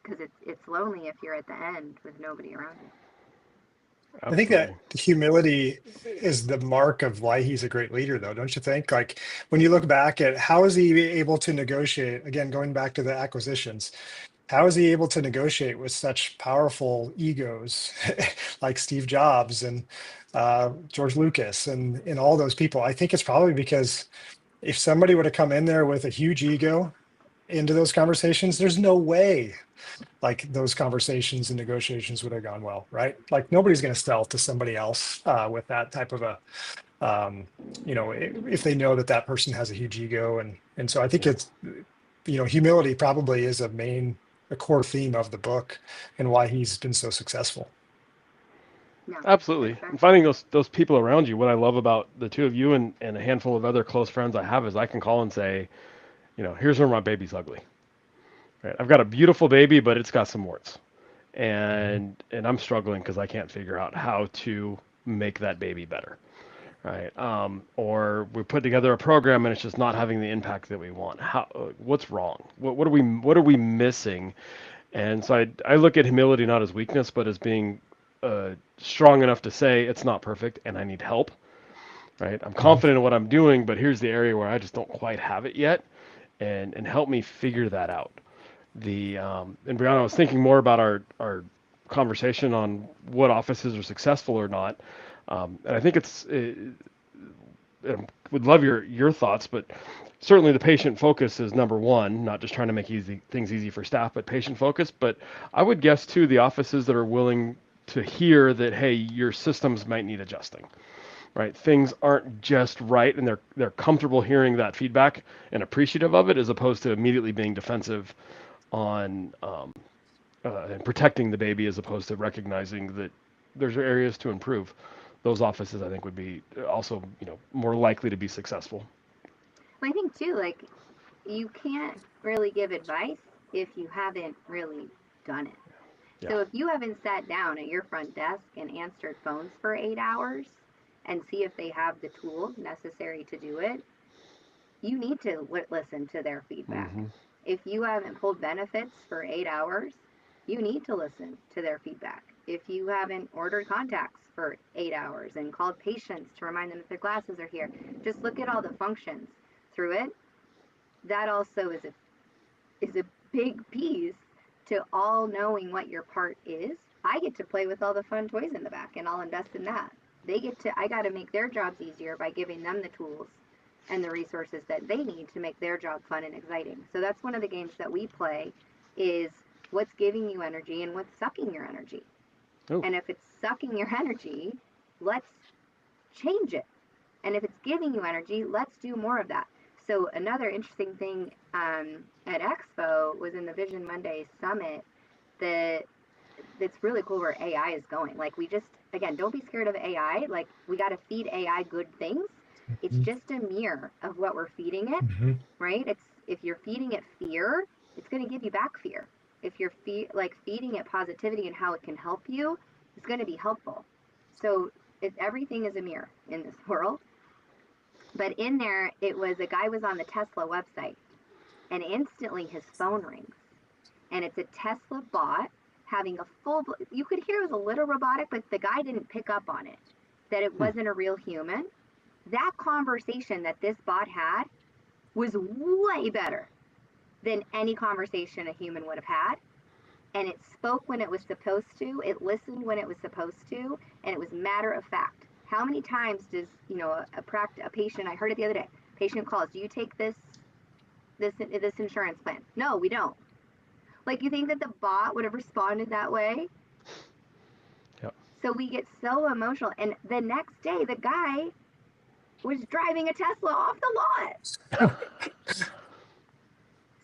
because it's lonely if you're at the end with nobody around you. I think that Absolutely. humility is the mark of why he's a great leader, though, don't you think? Like when you look back at how is he able to negotiate, again, going back to the acquisitions, how is he able to negotiate with such powerful egos like Steve Jobs and George Lucas and all those people? I think it's probably because if somebody would have come in there with a huge ego into those conversations, there's no way like those conversations and negotiations would have gone well, right? Like nobody's going to sell to somebody else with that type of a, if they know that that person has a huge ego, and so I think Yeah. it's, humility probably is a core theme of the book and why he's been so successful. No, for Absolutely. sure. And finding those people around you. What I love about the two of you and a handful of other close friends I have is I can call and say, here's where my baby's ugly. Right? I've got a beautiful baby, but it's got some warts, Mhm. and I'm struggling because I can't figure out how to make that baby better. Right? Or we put together a program and it's just not having the impact that we want. What's wrong? What are we missing? And so I look at humility not as weakness, but as being strong enough to say it's not perfect and I need help. Right? I'm Mhm. confident in what I'm doing, but here's the area where I just don't quite have it yet, and help me figure that out. And Brianna, I was thinking more about our conversation on what offices are successful or not, and I think would love your thoughts, but certainly the patient focus is number one, not just trying to make things easy for staff, but patient focus. But I would guess too the offices that are willing to hear that, hey, your systems might need adjusting, right? Things aren't just right, and they're comfortable hearing that feedback and appreciative of it, as opposed to immediately being defensive on and protecting the baby, as opposed to recognizing that there's areas to improve. Those offices, I think, would be also, more likely to be successful. Well, I think too, like, you can't really give advice if you haven't really done it. Yeah. So if you haven't sat down at your front desk and answered phones for 8 hours and see if they have the tools necessary to do it, you need to listen to their feedback. Hmm. If you haven't pulled benefits for 8 hours, you need to listen to their feedback. If you haven't ordered contacts for 8 hours and called patients to remind them that their glasses are here, just look at all the functions through it. That also is a big piece to all knowing what your part is. I get to play with all the fun toys in the back, and I'll invest in that. I got to make their jobs easier by giving them the tools and the resources that they need to make their job fun and exciting. So that's one of the games that we play, is what's giving you energy and what's sucking your energy. Oh. And if it's sucking your energy, let's change it. And if it's giving you energy, let's do more of that. So another interesting thing at Expo was in the Vision Monday Summit that that's really cool where AI is going. Like, we just, again, don't be scared of AI. Like, we got to feed AI good things. It's just a mirror of what we're feeding it, Mm-hmm. right? It's, if you're feeding it fear, it's going to give you back fear. If you're feeding it positivity and how it can help you, it's going to be helpful. So everything is a mirror in this world. But in there, it was a guy was on the Tesla website, and instantly his phone rings, and it's a Tesla bot having a full. You could hear it was a little robotic, but the guy didn't pick up on it, that it wasn't a real human. That conversation that this bot had was way better than any conversation a human would have had. And it spoke when it was supposed to, it listened when it was supposed to, and it was matter of fact. How many times does, a patient, I heard it the other day, patient calls, do you take this insurance plan? No, we don't. Like, you think that the bot would have responded that way? Yep. So we get so emotional. And the next day, the guy was driving a Tesla off the lot.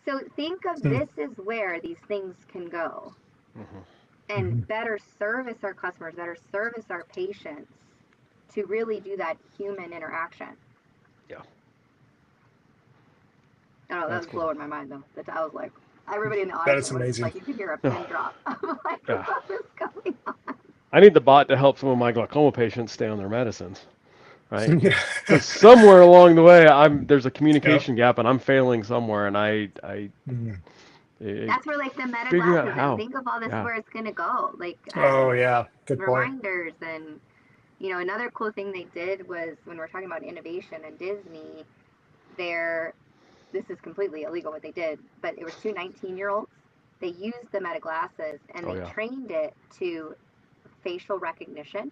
So think of this is where these things can go. Mm-hmm. And better service our customers, better service our patients to really do that human interaction. Yeah. I don't know, that That's was cool. blowing my mind though. I was like, everybody in the That audience is was amazing. like, you could hear a pin drop. I'm like, Yeah. what is going on? I need the bot to help some of my glaucoma patients stay on their medicines, right? Because somewhere along the way, there's a communication gap, and I'm failing somewhere, and That's where, like, the meta figuring out glasses, how. and think of all this Yeah. where it's gonna go. Like, Oh yeah, good point. reminders. And another cool thing they did was, when we're talking about innovation and Disney, this is completely illegal what they did, but it was two 19-year-olds. They used the meta glasses and they trained it to facial recognition.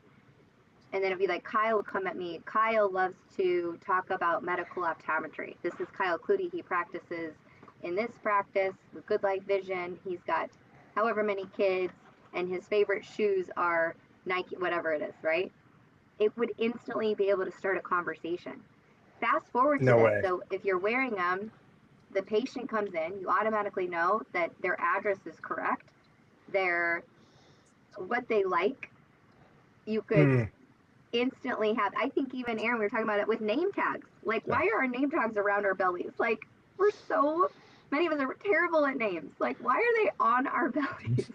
And then it'd be like, Kyle would come at me. Kyle loves to talk about medical optometry. This is Kyle Clutie. He practices in this practice with Good Life Vision. He's got however many kids, and his favorite shoes are Nike, whatever it is, right? It would instantly be able to start a conversation. Fast forward to No this. way. So if you're wearing them, the patient comes in, you automatically know that their address is correct, what they like. You could instantly have, I think even Aaron, we were talking about it with name tags. Like, why are our name tags around our bellies? Like, many of us are terrible at names. Like, why are they on our bellies?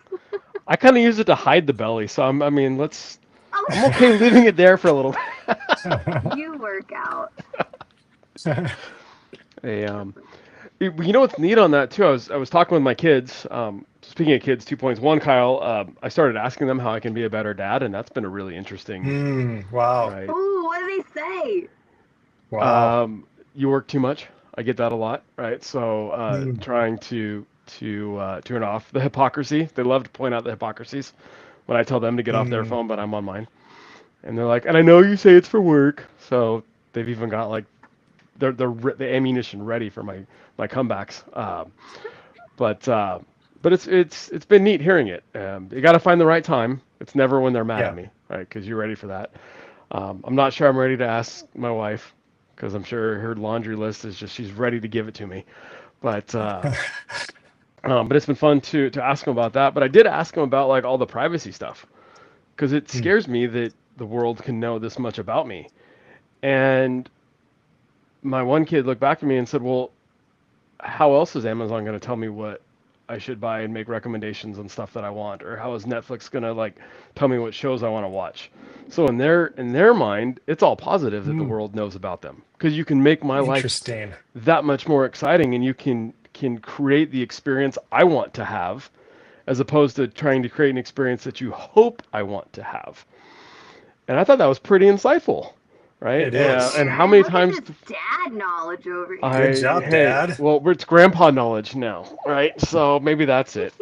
I kind of use it to hide the belly, so I'm okay leaving it there for a little bit. You work out. You know what's neat on that too? I was talking with my kids. Speaking of kids, 2 points. One, Kyle, I started asking them how I can be a better dad, and that's been a really interesting. Wow. Right. Ooh, what do they say? Wow. You work too much. I get that a lot, right? So trying to turn off the hypocrisy. They love to point out the hypocrisies when I tell them to get off their phone, but I'm on mine. And they're like, and I know you say it's for work, so they've even got like the ammunition ready for my comebacks. But it's been neat hearing it. You got to find the right time. It's never when they're mad at me, right? Because you're ready for that. I'm not sure I'm ready to ask my wife, because I'm sure her laundry list is just she's ready to give it to me. But it's been fun to ask him about that. But I did ask him about like all the privacy stuff, because it scares me that the world can know this much about me. And my one kid looked back at me and said, well, how else is Amazon going to tell me what I should buy and make recommendations on stuff that I want? Or how is Netflix going to like tell me what shows I want to watch? So in their mind, it's all positive that the world knows about them, because you can make my life Interesting. that much more exciting, and you can can create the experience I want to have, as opposed to trying to create an experience that you hope I want to have. And I thought that was pretty insightful, right? It is. And how Man, many look at times this dad knowledge over Good here. job, Dad. well, it's grandpa knowledge now, right? So maybe that's it.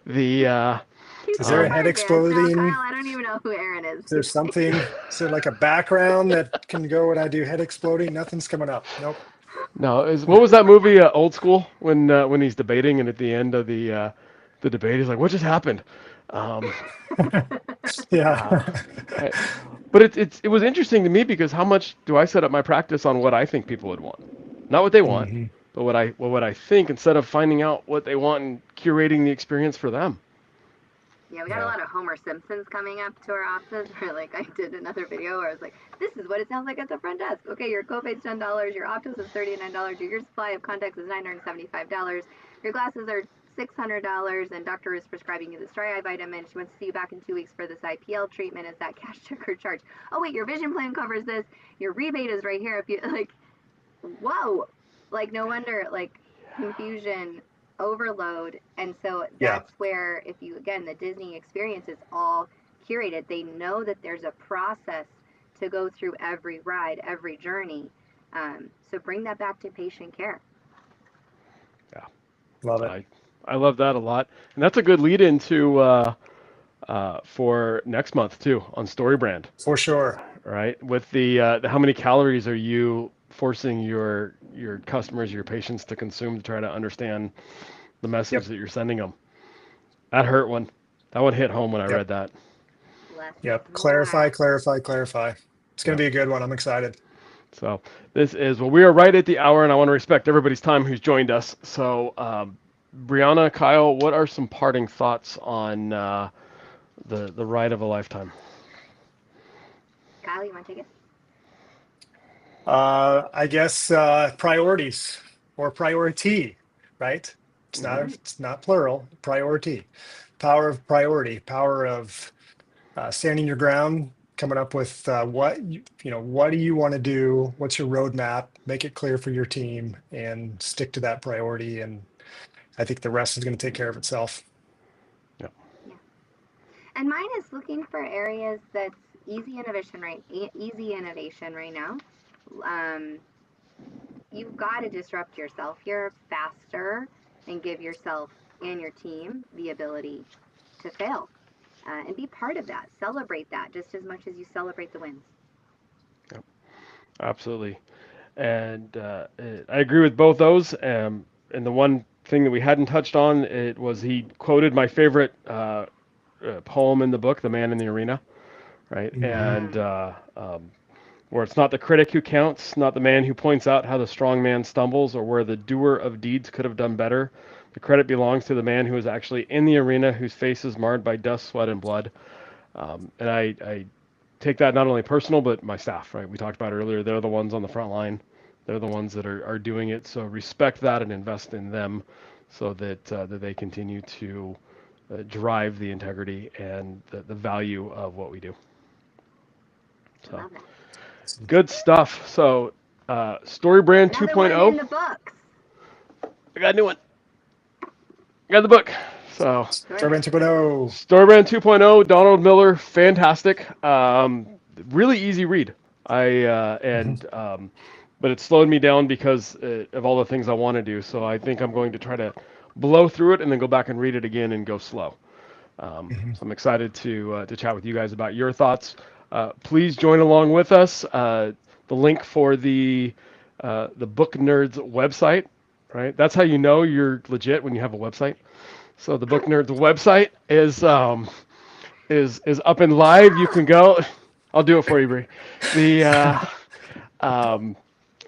The He's Is so there a head advanced now, exploding? Kyle, I don't even know who Aaron is. Is there something? Is there like a background that can go when I do head exploding? Nothing's coming up. Nope. No, what was that movie, Old School, when he's debating and at the end of the debate he's like, "What just happened?" Um, Yeah. I- but it was interesting to me because how much do I set up my practice on what I think people would want, not what they want, Mhm. but what I think, instead of finding out what they want and curating the experience for them. Yeah, we got a lot of Homer Simpsons coming up to our offices. Where like I did another video where I was like, "This is what it sounds like at the front desk. Okay, your copayd's $10, your Optos is $39, your year supply of contacts is $975, your glasses are $600, and doctor is prescribing you this dry eye vitamin. She wants to see you back in 2 weeks for this IPL treatment. Is that cash check or charge? Oh wait, your vision plan covers this. Your rebate is right here. If you like, whoa, like no wonder like confusion overload. And so Yeah. that's where, if you again, the Disney experience is all curated. They know that there's a process to go through every ride, every journey. So bring that back to patient care. Love it. I love that a lot, and that's a good lead into for next month too on StoryBrand, For sure. right? With the how many calories are you forcing your customers, your patients to consume to try to understand the message Yep. that you're sending them? That hurt one. That one hit home when I Yep. read that. Less Yep. is Clarify, more. clarify, clarify. It's going Yep. to be a good one. I'm excited. So this is, well, we are right at the hour, and I want to respect everybody's time who's joined us. So Brianna, Kyle, what are some parting thoughts on the ride of a lifetime? Kyle, you want to take it? I guess priorities or priority, right? It's not plural. Priority, power of priority, power of standing your ground, coming up with what what do you want to do? What's your roadmap? Make it clear for your team and stick to that priority. And I think the rest is going to take care of itself. Yep. Yeah. And mine is looking for areas that's easy innovation right now. Um, you've got to disrupt yourself here faster and give yourself and your team the ability to fail and be part of that. Celebrate that just as much as you celebrate the wins. Yep. Absolutely. And I agree with both those. And the one thing that we hadn't touched on, it was he quoted my favorite poem in the book, "The Man in the Arena," right? And where it's not the critic who counts, not the man who points out how the strong man stumbles, or where the doer of deeds could have done better. The credit belongs to the man who is actually in the arena, whose face is marred by dust, sweat, and blood. And I take that not only personal, but my staff, right? We talked about earlier, they're the ones on the front line. They're the ones that are doing it. So respect that and invest in them so that, that they continue to drive the integrity and the value of what we do. So. Love that. Good stuff. So, StoryBrand Another one in 2.0. the books. I got a new one. I got the book. So, StoryBrand 2.0. StoryBrand 2.0, Donald Miller, fantastic. Really easy read. But it slowed me down because of all the things I want to do. So I think I'm going to try to blow through it and then go back and read it again and go slow. So I'm excited to chat with you guys about your thoughts. Please join along with us. The link for the Book Nerds website, right? That's how you know you're legit, when you have a website. So the Book Nerds website is up and live. You can go. I'll do it for you, Bree.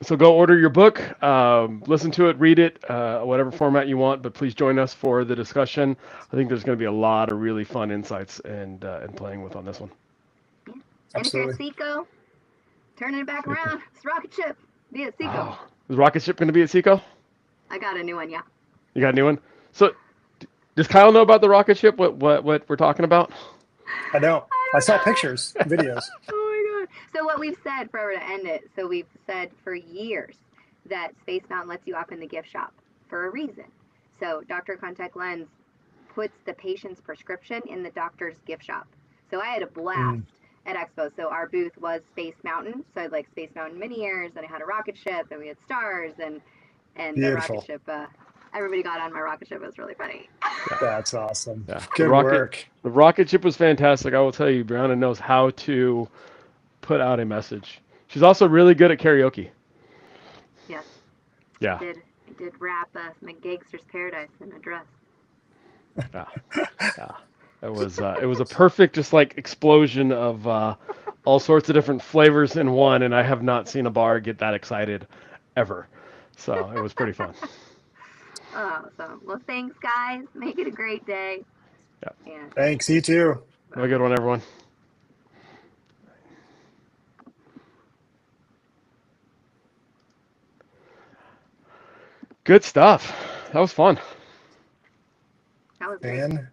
So go order your book, listen to it, read it, whatever format you want. But please join us for the discussion. I think there's going to be a lot of really fun insights and playing with on this one. Yeah. And Absolutely. if you're at Seco, turning it back around. It's rocket ship. Be at Seco. Oh, is Rocket Ship going to be at Seco? I got a new one, yeah. You got a new one? So does Kyle know about the Rocket Ship? What we're talking about? I know. I saw pictures, videos. Oh my god. So what we've said, forever to end it, so we've said for years that Space Mountain lets you up in the gift shop for a reason. So Dr. Contact Lens puts the patient's prescription in the doctor's gift shop. So I had a blast at Expo. So our booth was Space Mountain. So I had like Space Mountain mini airs, and I had a rocket ship, and we had stars, and the rocket Beautiful. ship. Everybody got on my rocket ship. It was really funny. That's awesome. Yeah, Good work. the rocket ship was fantastic. I will tell you, Brianna knows how to put out a message. She's also really good at karaoke. Yes, Yeah, I did rap my Gangster's Paradise in a dress. yeah, yeah. It was a perfect just like explosion of all sorts of different flavors in one, and I have not seen a bar get that excited ever. So it was pretty fun. Awesome. Well, thanks, guys. Make it a great day. Yeah. And Thanks. You too. Have a good one, everyone. Good stuff. That was fun. that was great. Fantastic.